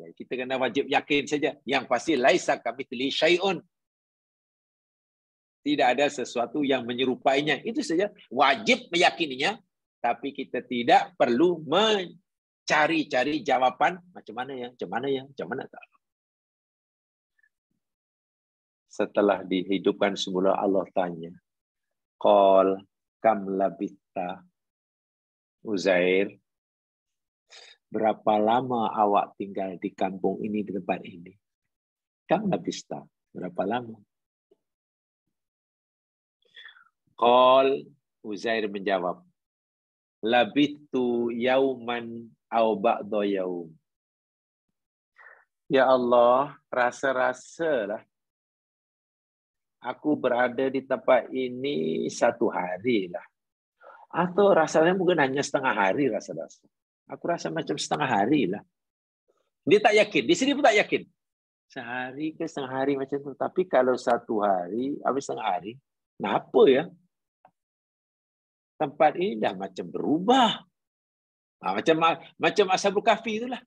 Ya, kita kena wajib yakin saja. Yang pasti laisa kamitslihi syai'un. Tidak ada sesuatu yang menyerupainya. Itu saja. Wajib meyakininya, tapi kita tidak perlu mencari-cari jawaban macam mana ya, macam mana ya, macam mana tak. Setelah dihidupkan semula, Allah tanya, qal kam labista, Uzair, berapa lama awak tinggal di kampung ini, di tempat ini? Kam labista, berapa lama? Qal, Uzair menjawab, labitu yauman au ba'da yaum. Ya Allah, rasa-rasalah aku berada di tempat ini 1 hari lah. Atau rasanya mungkin hanya setengah hari rasa-rasa. Aku rasa macam setengah hari lah. Dia tak yakin. Di sini pun tak yakin. Sehari ke setengah hari macam tu. Tapi kalau 1 hari, habis setengah hari, kenapa ya? tempat ini dah macam berubah. Macam Ashabul Kahfi itulah.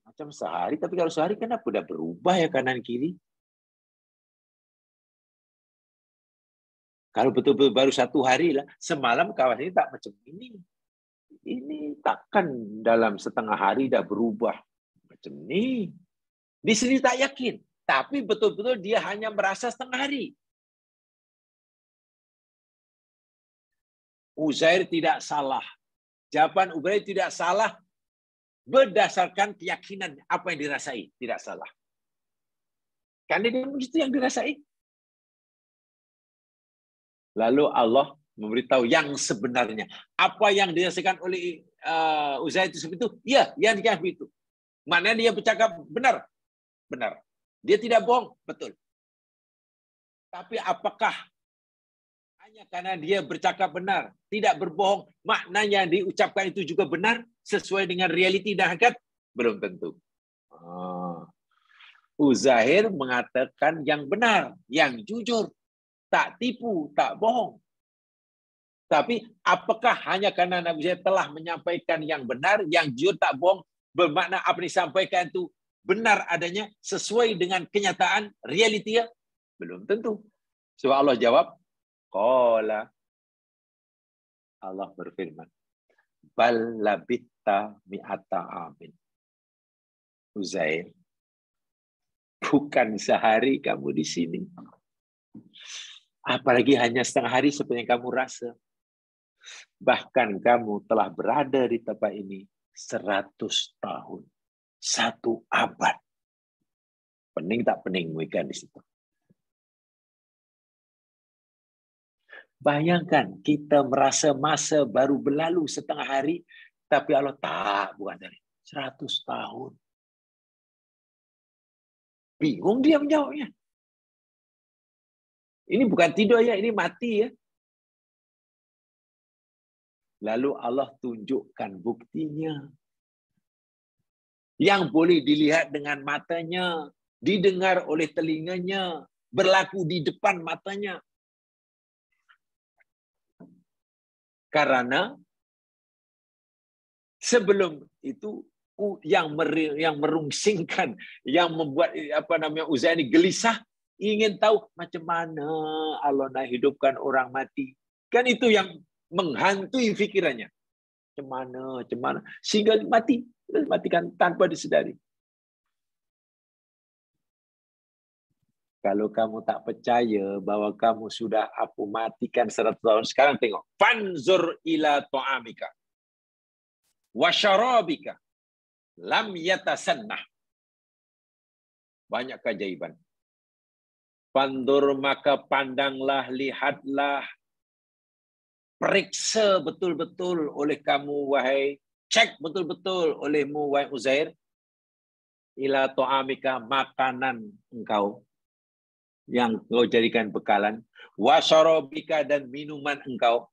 Macam sehari, tapi kalau sehari kenapa dah berubah ya kanan kiri? Kalau betul-betul baru 1 hari lah, semalam kawasan ini tak macam ini. Ini takkan dalam setengah hari dah berubah macam ni. Di sini tak yakin, tapi betul-betul dia hanya merasa setengah hari. Uzair tidak salah. Jawaban Uzair tidak salah berdasarkan keyakinan apa yang dirasai, tidak salah. Karena dia itu yang dirasai. Lalu Allah memberitahu yang sebenarnya. Apa yang dirasakan oleh Uzair itu seperti itu? Ya, yang dikatakan itu. Maknanya dia bercakap benar. Benar. Dia tidak bohong. Betul. Tapi apakah hanya karena dia bercakap benar, tidak berbohong, maknanya yang diucapkan itu juga benar, sesuai dengan realiti dan hakikat? Belum tentu. Uzair mengatakan yang benar, yang jujur. Tak tipu, tak bohong. Tapi apakah hanya karena Nabi Uzair telah menyampaikan yang benar, yang jujur, tak bohong, bermakna apa yang disampaikan itu benar adanya, sesuai dengan kenyataan, realitinya? Belum tentu. Sebab Allah jawab, qala, Allah berfirman, bal labitta mi'ata amin. Uzair, bukan sehari kamu di sini. Apalagi hanya setengah hari seperti yang kamu rasa. Bahkan kamu telah berada di tempat ini 100 tahun. 1 abad. Pening tak pening mereka di situ. Bayangkan kita merasa masa baru berlalu setengah hari, tapi Allah tak, bukan dari 100 tahun. Bingung dia menjawabnya. Ini bukan tidur ya, ini mati ya. Lalu Allah tunjukkan buktinya. Yang boleh dilihat dengan matanya, didengar oleh telinganya, berlaku di depan matanya. Karena sebelum itu yang merungsingkan, yang membuat Uzair ini gelisah, ingin tahu macam mana Allah nak hidupkan orang mati. Kan itu yang menghantui fikirannya. Macam mana, sehingga matikan tanpa disedari. Kalau kamu tak percaya bahwa kamu sudah aku matikan 100 tahun, sekarang tengok. Fanzur ila ta'amika wa syarabika lam yatasannah. Banyak keajaiban. Fandur, maka pandanglah, lihatlah, periksa betul-betul oleh kamu, wahai, cek betul-betul olehmu, wahai Uzair, ila ta'amika, makanan engkau yang kau jadikan bekalan, wa syarabika, dan minuman engkau.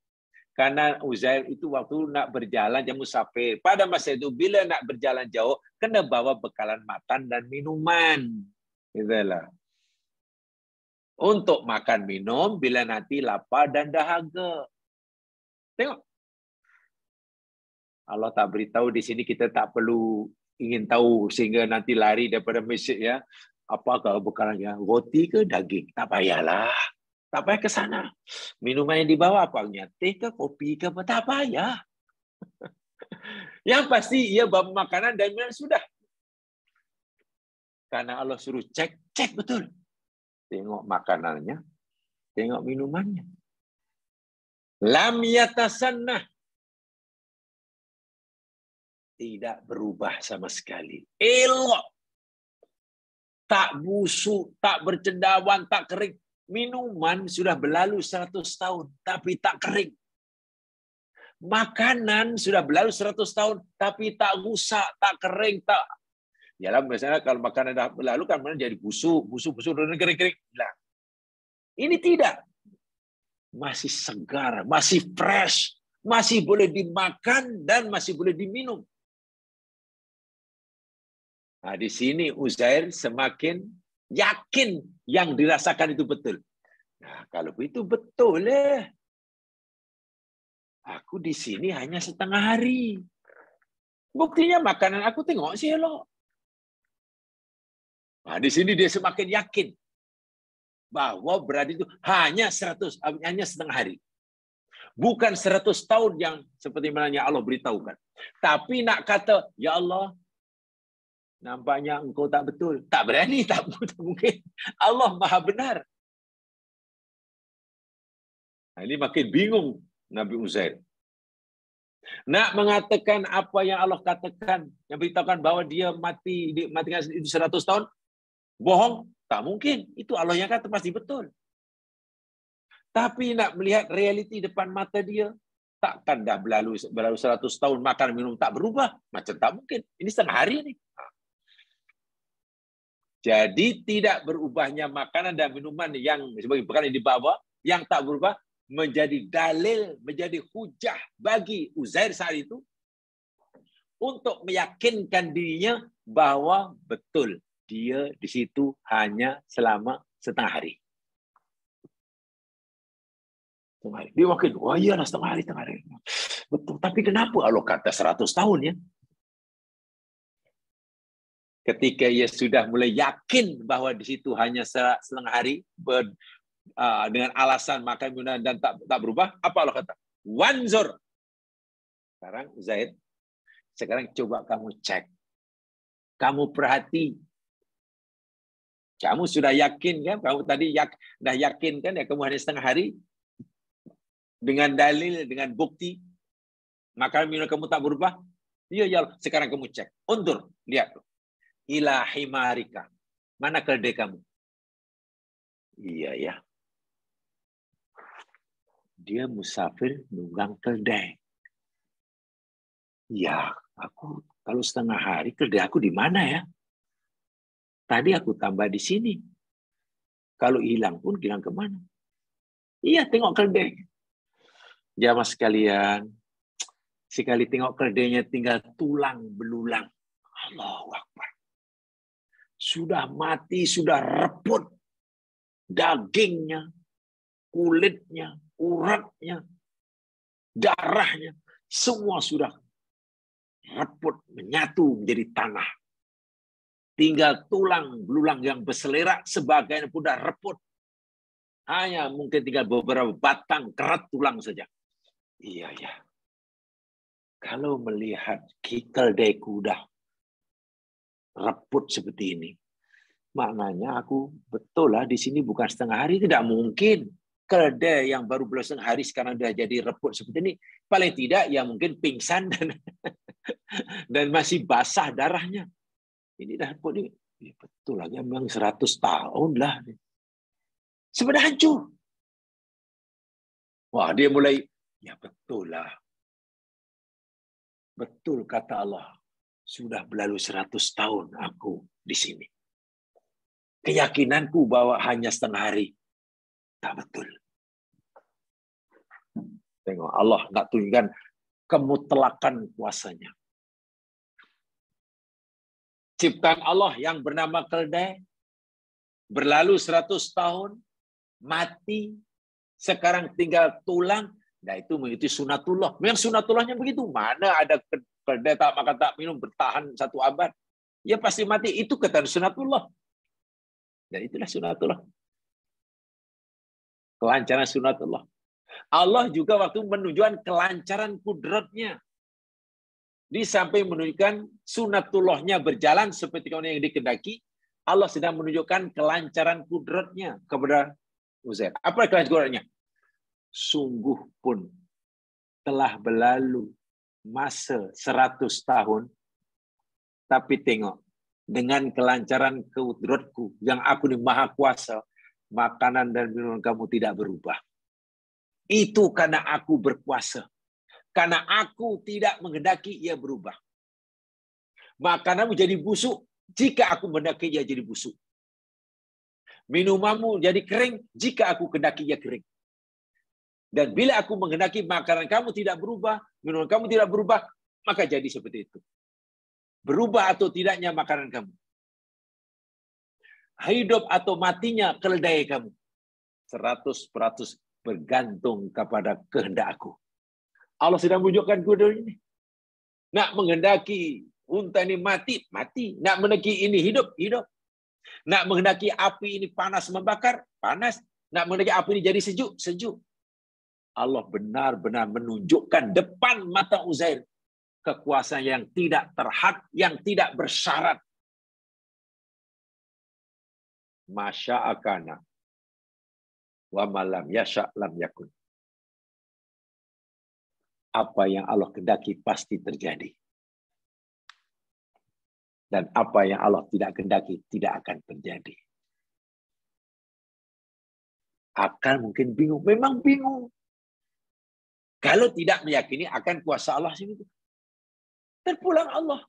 Karena Uzair itu waktu nak berjalan dia musafir. Pada masa itu bila nak berjalan jauh, kena bawa bekalan makan dan minuman. Itulah. Untuk makan minum bila nanti lapar dan dahaga. Tengok. Allah tak beritahu di sini, kita tak perlu ingin tahu sehingga nanti lari daripada masjid ya. Apa kalau bekalannya? Roti ke daging? Tak payahlah. Tak payah ke sana. Minuman yang dibawa apa? Teh ke kopi ke apa? Tak payah. Yang pasti ia bawa makanan dan minuman sudah. Karena Allah suruh cek betul. Tengok makanannya, tengok minumannya. Lam yatasannah. Tidak berubah sama sekali. Elok. Tak busuk, tak bercendawan, tak kering. Minuman sudah berlalu 100 tahun, tapi tak kering. Makanan sudah berlalu 100 tahun, tapi tak rusak, tak kering, tak. Yalah, misalnya kalau makanan dah berlalu kan jadi busuk, dan kering-kering. Ini tidak. Masih segar, masih fresh, masih boleh dimakan dan masih boleh diminum. Nah, di sini Uzair semakin yakin yang dirasakan itu betul. Nah, kalau itu betul Aku di sini hanya setengah hari. Buktinya makanan aku tengok sih elok. Nah, di sini dia semakin yakin bahwa berada itu hanya setengah hari. Bukan 100 tahun yang seperti mana Allah beritahukan. Tapi nak kata, ya Allah, nampaknya engkau tak betul. Tak berani, tak mungkin. Allah maha benar. Nah, ini makin bingung Nabi Uzair. Nak mengatakan apa yang Allah katakan, yang beritahukan bahwa dia matikan itu 100 tahun, bohong, tak mungkin. Itu Allah yang kata pasti betul. Tapi nak melihat realiti depan mata dia, takkan dah berlalu 100 tahun makan minum tak berubah. Macam tak mungkin. Ini setengah hari ni. Jadi tidak berubahnya makanan dan minuman yang sebagai perkara yang dibawa, yang tak berubah, menjadi dalil, menjadi hujah bagi Uzair saat itu untuk meyakinkan dirinya bahwa betul dia di situ hanya selama setengah hari. Dia makin, wah iyalah setengah hari. Betul, tapi kenapa Allah kata 100 tahun ya? Ketika ia sudah mulai yakin bahwa di situ hanya setengah hari, dengan alasan makan minum dan tak berubah, apa Allah kata? Wanzur. Sekarang Zaid, sekarang coba kamu cek. Kamu perhati. Kamu sudah yakin kan? Kamu tadi dah yakin kan ya kamu hanya setengah hari? Dengan dalil, dengan bukti. Makan minum kamu tak berubah? Iya, ya. Sekarang kamu cek. Undur, lihat. Ila himarika. Mana keledai kamu? Iya ya. Dia musafir nunggang keledai. Ya, aku kalau setengah hari keledai aku di mana ya? Tadi aku tambah di sini. Kalau hilang pun hilang kemana? Iya, tengok keledai. Jamaah sekalian, sekali tengok keledainya tinggal tulang belulang. Allahu Akbar. Sudah mati, sudah reput. Dagingnya, kulitnya, uratnya, darahnya, semua sudah reput, menyatu menjadi tanah. Tinggal tulang belulang yang berselerak, sebagian pun sudah reput. Hanya mungkin tinggal beberapa batang kerat tulang saja. Iya, ya. Kalau melihat keledai kuda reput seperti ini, maknanya aku betul lah di sini bukan setengah hari, tidak mungkin. Keledai yang baru setengah hari sekarang sudah jadi reput seperti ini, paling tidak ya mungkin pingsan dan masih basah darahnya. Ini dah reput ini. Ya, betul lagi memang 100 tahun lah. Sebenarnya hancur. Wah, dia mulai, ya betul lah. Betul kata Allah. Sudah berlalu 100 tahun aku di sini. Keyakinanku bahwa hanya setengah hari. Tak betul. Tengok Allah nak tunjukkan kemutlakan kuasanya. Ciptaan Allah yang bernama keledai berlalu 100 tahun, mati, sekarang tinggal tulang. Nah itu mengikuti sunatullah. Memang sunatullahnya begitu. Mana ada keledai tak makan tak minum bertahan 1 abad. Ya pasti mati. Itu kata sunatullah. Dan itulah sunatullah. Kelancaran sunatullah. Allah juga waktu menunjukkan kelancaran kudratnya. Di samping menunjukkan sunatullahnya berjalan seperti yang dikehendaki, Allah sedang menunjukkan kelancaran kudratnya kepada Uzair. Apa kelancaran kudratnya? Sungguh pun telah berlalu masa 100 tahun, tapi tengok, dengan kelancaran kudratku yang aku ini maha kuasa, makanan dan minuman kamu tidak berubah. Itu karena aku berkuasa. Karena aku tidak menghendaki ia berubah. Makananmu jadi busuk jika aku menghendaki ia jadi busuk. Minumanmu jadi kering jika aku kehendaki ia kering. Dan bila aku menghendaki makanan kamu tidak berubah, minuman kamu tidak berubah, maka jadi seperti itu. Berubah atau tidaknya makanan kamu. Hidup atau matinya keledai kamu. 100% bergantung kepada kehendak aku. Allah sedang menunjukkan kuda ini. Nak menghendaki unta ini mati, mati. Nak menghendaki ini hidup, hidup. Nak menghendaki api ini panas membakar, panas. Nak menghendaki api ini jadi sejuk, sejuk. Allah benar-benar menunjukkan depan mata Uzair kekuasaan yang tidak terhad, yang tidak bersyarat. Masya'akana wa malam yasha' lam yakun. Apa yang Allah kehendaki pasti terjadi. Dan apa yang Allah tidak kehendaki tidak akan terjadi. Akan mungkin bingung. Memang bingung. Kalau tidak meyakini akan kuasa Allah sendiri. Terpulang Allah.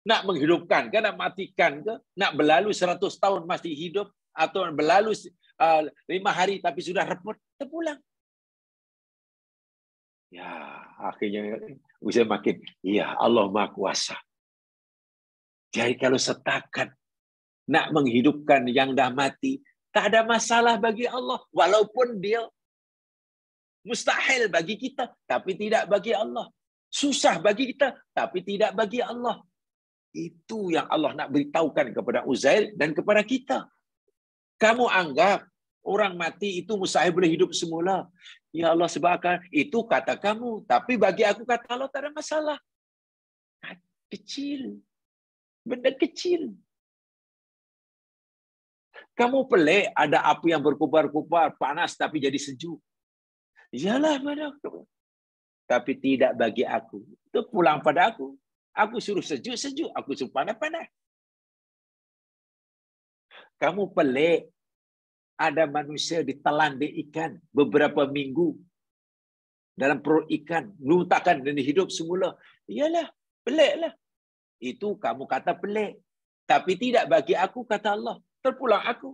Nak menghidupkan ke, nak matikan ke, nak berlalu 100 tahun masih hidup, atau berlalu 5 hari tapi sudah repot, terpulang. Ya, akhirnya bisa makin, ya Allah Maha Kuasa. Jadi kalau setakat nak menghidupkan yang dah mati, tak ada masalah bagi Allah. Walaupun dia mustahil bagi kita, tapi tidak bagi Allah. Susah bagi kita, tapi tidak bagi Allah. Itu yang Allah nak beritahukan kepada Uzair dan kepada kita. Kamu anggap orang mati itu mustahil boleh hidup semula. Ya Allah sebabkan itu kata kamu. Tapi bagi aku kata Allah tak ada masalah. Kecil. Benda kecil. Kamu pelik ada api yang berkobar-kobar, panas tapi jadi sejuk. Yalah pada aku. Tapi tidak bagi aku. Itu pulang pada aku. Aku suruh sejuk-sejuk. Aku suruh panas-panas. Kamu pelik. Ada manusia ditelan di ikan beberapa minggu dalam perut ikan, luntakan dan hidup semula. Iyalah, peliklah. Itu kamu kata pelik. Tapi tidak bagi aku, kata Allah. Terpulang aku.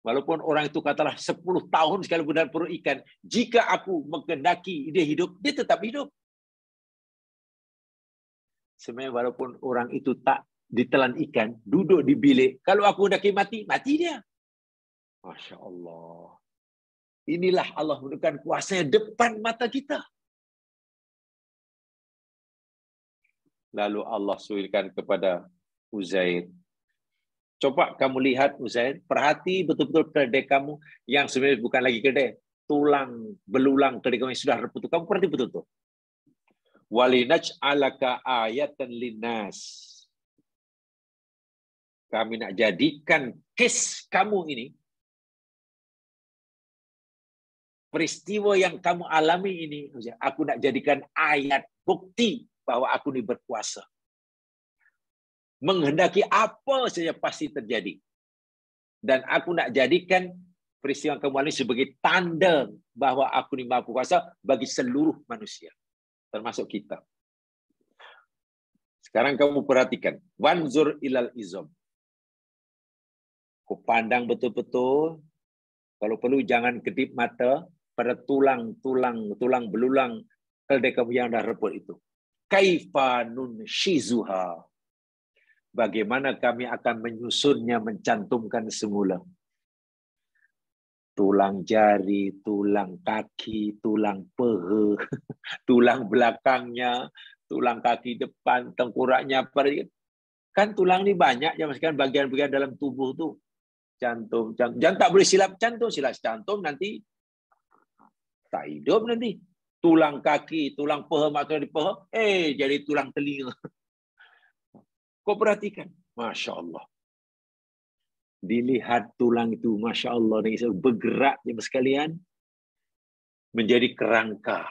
Walaupun orang itu katalah 10 tahun sekalipun dalam perut ikan, jika aku menghendaki dia hidup, dia tetap hidup. Sebenarnya walaupun orang itu tak ditelan ikan, duduk di bilik, kalau aku hendaki mati, mati dia. Masya Allah. Inilah Allah menunjukkan kuasanya depan mata kita. Lalu Allah suilkan kepada Uzair. Coba kamu lihat Uzair, perhati betul-betul keledai kamu yang sebenarnya bukan lagi keledai. Tulang, belulang keledai kamu yang sudah reputu. Kamu perhati betul-betul. Walinaj'alaka ayatan linnas. Kami nak jadikan kes kamu ini, peristiwa yang kamu alami ini, aku nak jadikan ayat bukti bahwa aku ini berkuasa. Menghendaki apa saja pasti terjadi. Dan aku nak jadikan peristiwa yang kamu alami sebagai tanda bahwa aku ini maha kuasa bagi seluruh manusia. Termasuk kita. Sekarang kamu perhatikan. Wanzur ilal izom. Kau pandang betul-betul. Kalau perlu jangan kedip mata pada tulang belulang keledai kamu yang dah reput itu. Kaifa nunshizuha. Bagaimana kami akan menyusunnya, mencantumkan semula. Tulang jari, tulang kaki, tulang peha, tulang belakangnya, tulang kaki depan, tengkoraknya. Kan tulang ini banyak, ya kan bagian-bagian dalam tubuh tuh. Jantung. Jangan tak boleh silap jantung. Silap jantung nanti tak hidup nanti. Tulang kaki, tulang peha, maksudnya di peha, jadi tulang telinga. Kau perhatikan. Masya Allah. Dilihat tulang itu, Masya Allah, bergerak ya sekalian, menjadi kerangka.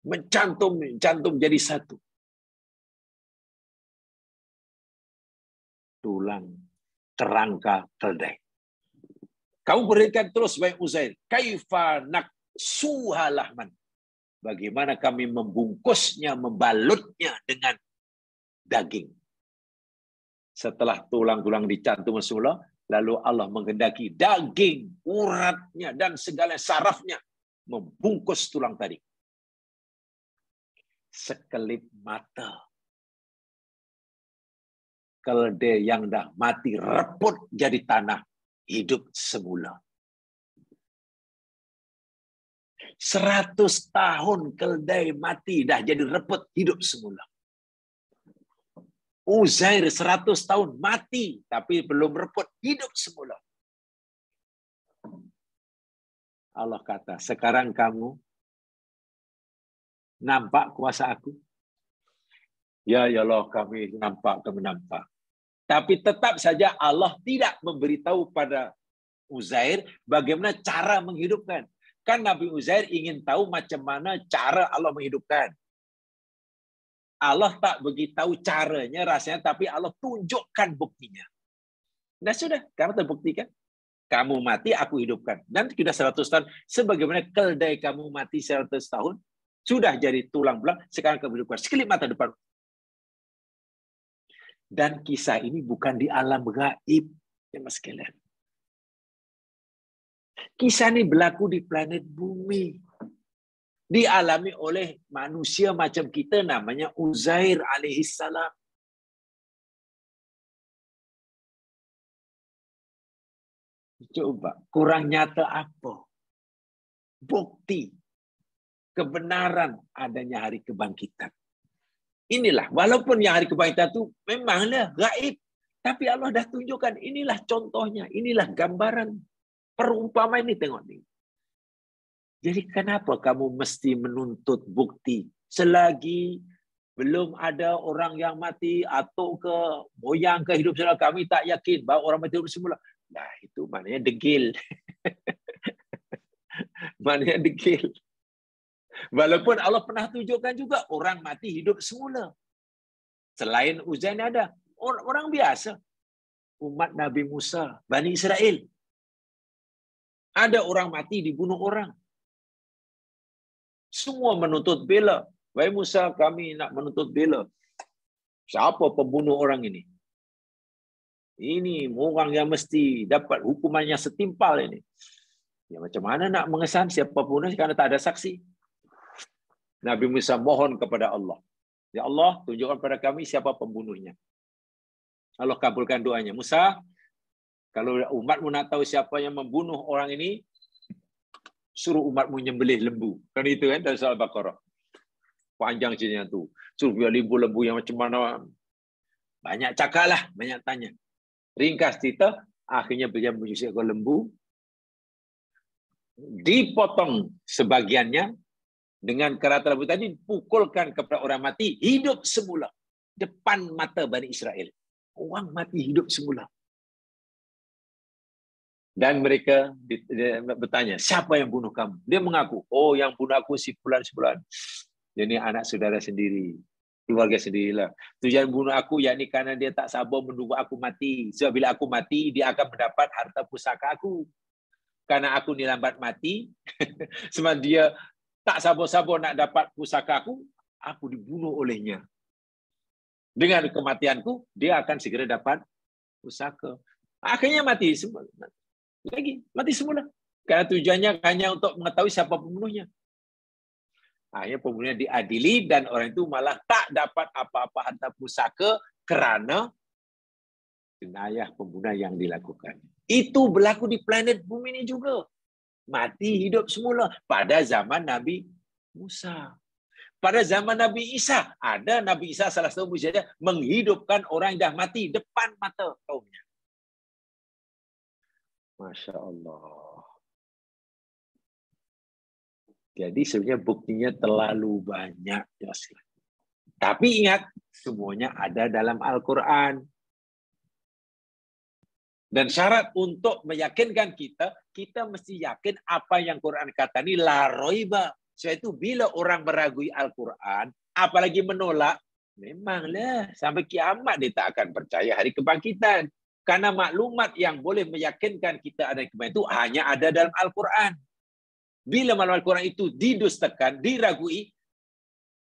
Mencantum jadi satu. Tulang, kerangka, keledai. Kamu perhatikan terus baik Uzair. Kaifa naksuhalahman. Bagaimana kami membungkusnya, membalutnya dengan daging. Setelah tulang-tulang dicantum semula, lalu Allah menghendaki daging, uratnya, dan segala sarafnya membungkus tulang tadi. Sekelip mata. Keledai yang dah mati reput jadi tanah, hidup semula. 100 tahun keldai mati, dah jadi reput, hidup semula. Uzair 100 tahun mati, tapi belum reput, hidup semula. Allah kata, sekarang kamu nampak kuasa aku? Ya Allah, kami nampak. Tapi tetap saja Allah tidak memberitahu pada Uzair bagaimana cara menghidupkan. Kan Nabi Uzair ingin tahu macam mana cara Allah menghidupkan. Allah tak beritahu caranya rasanya, tapi Allah tunjukkan buktinya. Nah sudah, karena terbuktikan. Kamu mati, aku hidupkan. Dan sudah 100 tahun. Sebagaimana keldai kamu mati 100 tahun, sudah jadi tulang belang, sekarang kamu hidupkan. Sekelip mata depan. Dan kisah ini bukan di alam gaib, ya Mas sekalian. Kisah ini berlaku di planet bumi. Dialami oleh manusia macam kita, namanya Uzair alaihissalam. Coba, kurang nyata apa? Bukti kebenaran adanya hari kebangkitan. Inilah, walaupun yang hari kebangkitan itu memanglah gaib, tapi Allah dah tunjukkan, inilah contohnya, inilah gambaran perumpamaan ini, tengok nih. Jadi kenapa kamu mesti menuntut bukti selagi belum ada orang yang mati atau ke moyang ke hidup semula, kami tak yakin bahawa orang mati hidup semula. Nah, itu maknanya degil. Maknanya degil. Walaupun Allah pernah tunjukkan juga orang mati hidup semula. Selain Uzair ada orang biasa, umat Nabi Musa, Bani Israel. Ada orang mati dibunuh orang. Semua menuntut bela. Wahai Musa, kami nak menuntut bela. Siapa pembunuh orang ini? Ini orang yang mesti dapat hukumannya setimpal ini. Ya macam mana nak mengesan siapa pembunuh karena tak ada saksi? Nabi Musa mohon kepada Allah. Ya Allah, tunjukkan pada kami siapa pembunuhnya. Allah kabulkan doanya. Musa, kalau umatmu nak tahu siapa yang membunuh orang ini, suruh umatmu nyembelih lembu. Kan itu kan dari surah Al-Baqarah. Panjang cerita tu. Suruh biar lembu yang macam mana. Banyak cakap lah, banyak tanya. Ringkas cerita, akhirnya dia menyusahkan lembu. Dipotong sebagiannya dengan kerata lembu tadi, pukulkan kepada orang mati, hidup semula. Depan mata Bani Israel. Orang mati hidup semula. Dan mereka bertanya, siapa yang bunuh kamu? Dia mengaku, oh yang bunuh aku si fulan. Jadi anak saudara sendiri, keluarga sendirilah. Tujuan bunuh aku yakni karena dia tak sabar menunggu aku mati. Sebab bila aku mati, dia akan mendapat harta pusaka aku. Karena aku ni lambat mati, sebab dia tak sabar-sabar nak dapat pusaka aku dibunuh olehnya. Dengan kematianku, dia akan segera dapat pusaka. Akhirnya mati semua. Lagi mati semula. Karena tujuannya hanya untuk mengetahui siapa pembunuhnya. Akhirnya pembunuhnya diadili dan orang itu malah tak dapat apa-apa harta pusaka kerana jenayah pembunuhan yang dilakukan. Itu berlaku di planet bumi ini juga. Mati hidup semula pada zaman Nabi Musa. Pada zaman Nabi Isa, ada Nabi Isa salah satu mujizatnya menghidupkan orang yang dah mati depan mata kaumnya. Masya Allah. Jadi sebenarnya buktinya terlalu banyak. Tapi ingat, semuanya ada dalam Al-Quran. Dan syarat untuk meyakinkan kita mesti yakin apa yang Quran kata ini la roiba. Sebab itu bila orang meragui Al-Quran, apalagi menolak, memanglah sampai kiamat dia tak akan percaya hari kebangkitan. Karena maklumat yang boleh meyakinkan kita ada kebangkitan itu hanya ada dalam Al-Quran. Bila maklumat Al-Quran itu didustakan, diragui,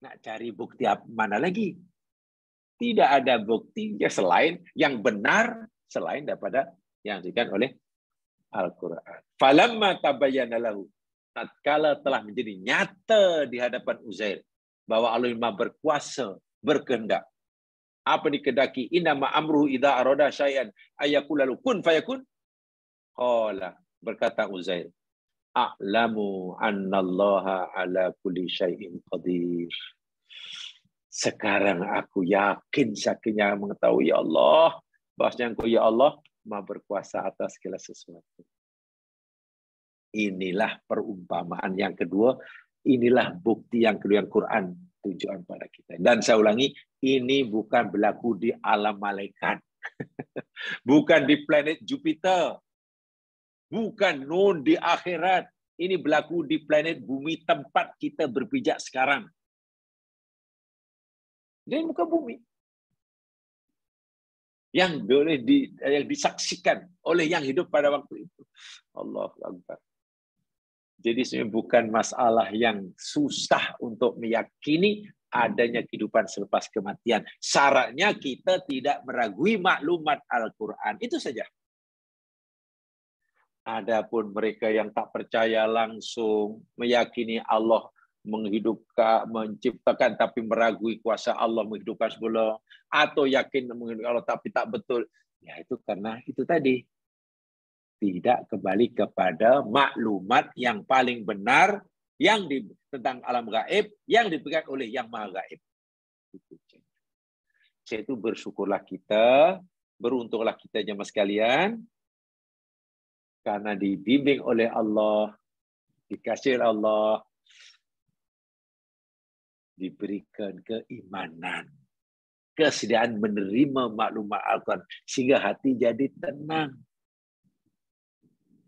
nak cari bukti mana lagi? Tidak ada bukti selain yang benar, selain daripada yang diberikan oleh Al-Quran. Falamma tabayyana lahu, tatkala telah menjadi nyata di hadapan Uzair bahwa Allah Maha berkuasa, berkehendak. Apa dikehendaki? Innama amruhu idza arada syai'an ayyakula lahu kun fayakun. Qala, berkata Uzair, a'lamu annallaha ala kulli syai'in qadir. Sekarang aku yakin yakinnya mengetahui ya Allah, bahwasanya Engkau ya Allah Maha berkuasa atas segala sesuatu. Inilah perumpamaan yang kedua, inilah bukti yang kedua yang Quran tunjukkan pada kita. Dan saya ulangi, ini bukan berlaku di alam malaikat. Bukan di planet Jupiter. Bukan nun di akhirat. Ini berlaku di planet bumi tempat kita berpijak sekarang. Jadi muka bumi. Yang boleh disaksikan oleh yang hidup pada waktu itu. Allahu Akbar. Jadi sebenarnya bukan masalah yang susah untuk meyakini adanya kehidupan selepas kematian. Syaratnya kita tidak meragui maklumat Al-Quran. Itu saja. Adapun mereka yang tak percaya langsung, meyakini Allah menghidupkan, menciptakan tapi meragui kuasa Allah menghidupkan semula, atau yakin menghidupkan Allah tapi tak betul, ya itu karena itu tadi tidak kembali kepada maklumat yang paling benar yang tentang alam gaib yang diberikan oleh yang maha gaib. Itu bersyukurlah kita, beruntunglah kita jemaah sekalian, karena dibimbing oleh Allah, dikasih Allah, diberikan keimanan, kesediaan menerima maklumat Al-Quran, sehingga hati jadi tenang.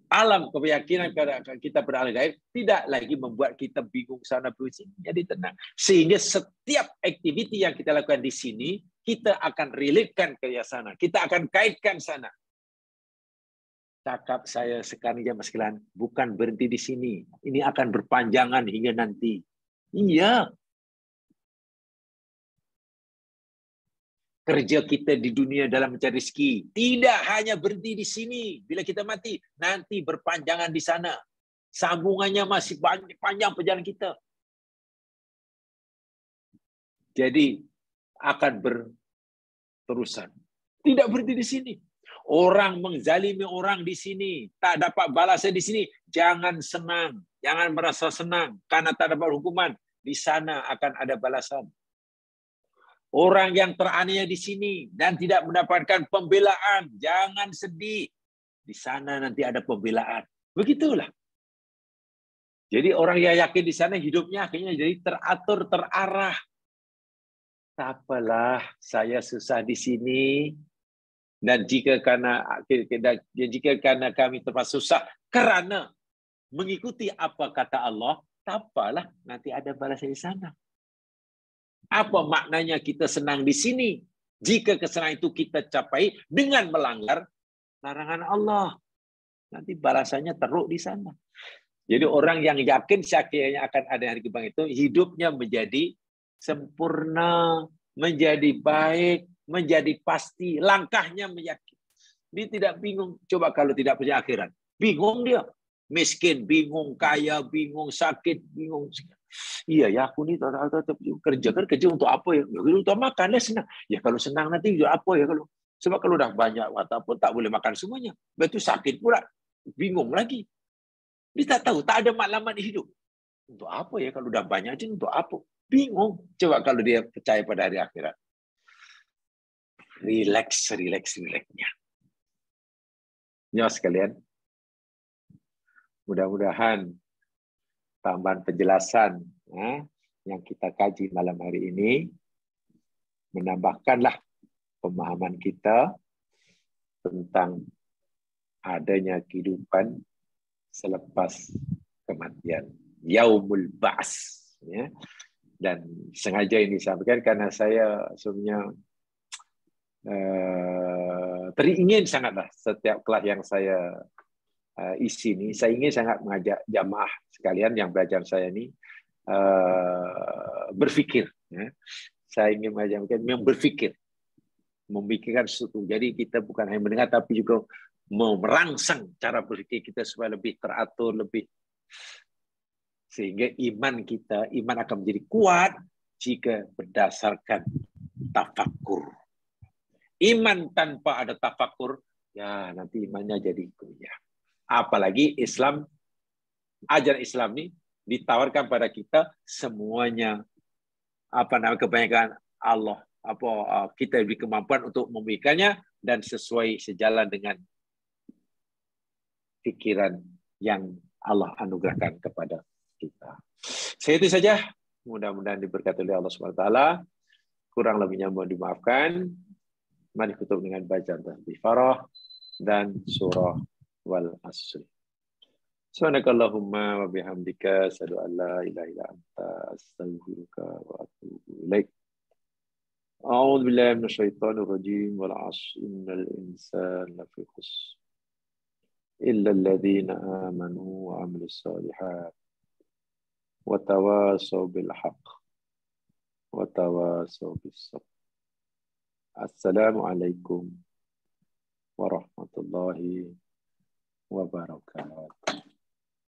Alam keyakinan kita pada alam gaib tidak lagi membuat kita bingung sana sini, jadi tenang. Sehingga setiap aktiviti yang kita lakukan di sini, kita akan relatekan ke sana, kita akan kaitkan sana. Cakap saya sekarang jemaah sekalian, bukan berhenti di sini. Ini akan berpanjangan hingga nanti. Iya. Kerja kita di dunia dalam mencari rezeki tidak hanya berhenti di sini. Bila kita mati, nanti berpanjangan di sana. Sambungannya masih panjang perjalanan kita. Jadi akan berterusan. Tidak berhenti di sini. Orang menzalimi orang di sini, tak dapat balasan di sini, jangan senang, jangan merasa senang karena tak dapat hukuman. Di sana akan ada balasan. Orang yang teraniaya di sini dan tidak mendapatkan pembelaan, jangan sedih. Di sana nanti ada pembelaan. Begitulah. Jadi orang yang yakin di sana hidupnya akhirnya jadi teratur, terarah. Tak apalah, saya susah di sini. Dan jika karena kami terpaksa susah karena mengikuti apa kata Allah, tak apalah, nanti ada balasan di sana. Apa maknanya kita senang di sini jika kesenangan itu kita capai dengan melanggar larangan Allah? Nanti balasannya teruk di sana. Jadi orang yang yakin syakirnya akan ada hari kebang itu, hidupnya menjadi sempurna, menjadi baik, menjadi pasti, langkahnya meyakin. Dia tidak bingung. Coba kalau tidak punya akhirat, bingung dia. Miskin, bingung, kaya, bingung, sakit, bingung. Iya ya, aku ini kerja untuk apa ya? Untuk makan lah, senang. Ya kalau senang nanti untuk apa ya kalau? Sebab kalau udah banyak ataupun tak boleh makan semuanya. Betul sakit pula, bingung lagi. Dia tak tahu, tak ada maklumat hidup. Untuk apa ya kalau udah banyak aja, untuk apa? Bingung. Coba kalau dia percaya pada hari akhirat. Relax-nya. Ya sekalian, mudah-mudahan tambahan penjelasan yang kita kaji malam hari ini menambahkanlah pemahaman kita tentang adanya kehidupan selepas kematian, yaumul ba's, ya. Dan sengaja ini sampaikan karena saya sebenarnya teringin sangatlah setiap kelas yang saya isi ini, saya ingin sangat mengajak jamaah sekalian yang belajar saya ini berfikir. Ya. Saya ingin mengajak mereka yang berfikir, memikirkan sesuatu. Jadi kita bukan hanya mendengar, tapi juga merangsang cara berfikir kita supaya lebih teratur, lebih sehingga iman akan menjadi kuat jika berdasarkan tafakkur. Iman tanpa ada tafakkur, ya nanti imannya jadi goyah. Apalagi Islam ajaran Islam ini ditawarkan pada kita semuanya kebanyakan Allah kita diberi kemampuan untuk memberikannya dan sesuai sejalan dengan pikiran yang Allah anugerahkan kepada kita. Itu saja. Mudah-mudahan diberkati oleh Allah SWT. Kurang lebihnya mohon dimaafkan. Mari tutup dengan bacaan Al-Fatihah dan surah Wal Asr. Subhanakallahumma wa bihamdika asyhadu an la ilaha illa anta astaghfiruka wa atubu ilaik. A'udzu billahi minasyaitonir rajim. Wal 'ashr innal insana lafi khusr illa alladhina amanu wa 'amilus shalihat wa tawasaw bil haqq wa tawasaw bis sabr. Assalamualaikum warahmatullahi wabarakatuh.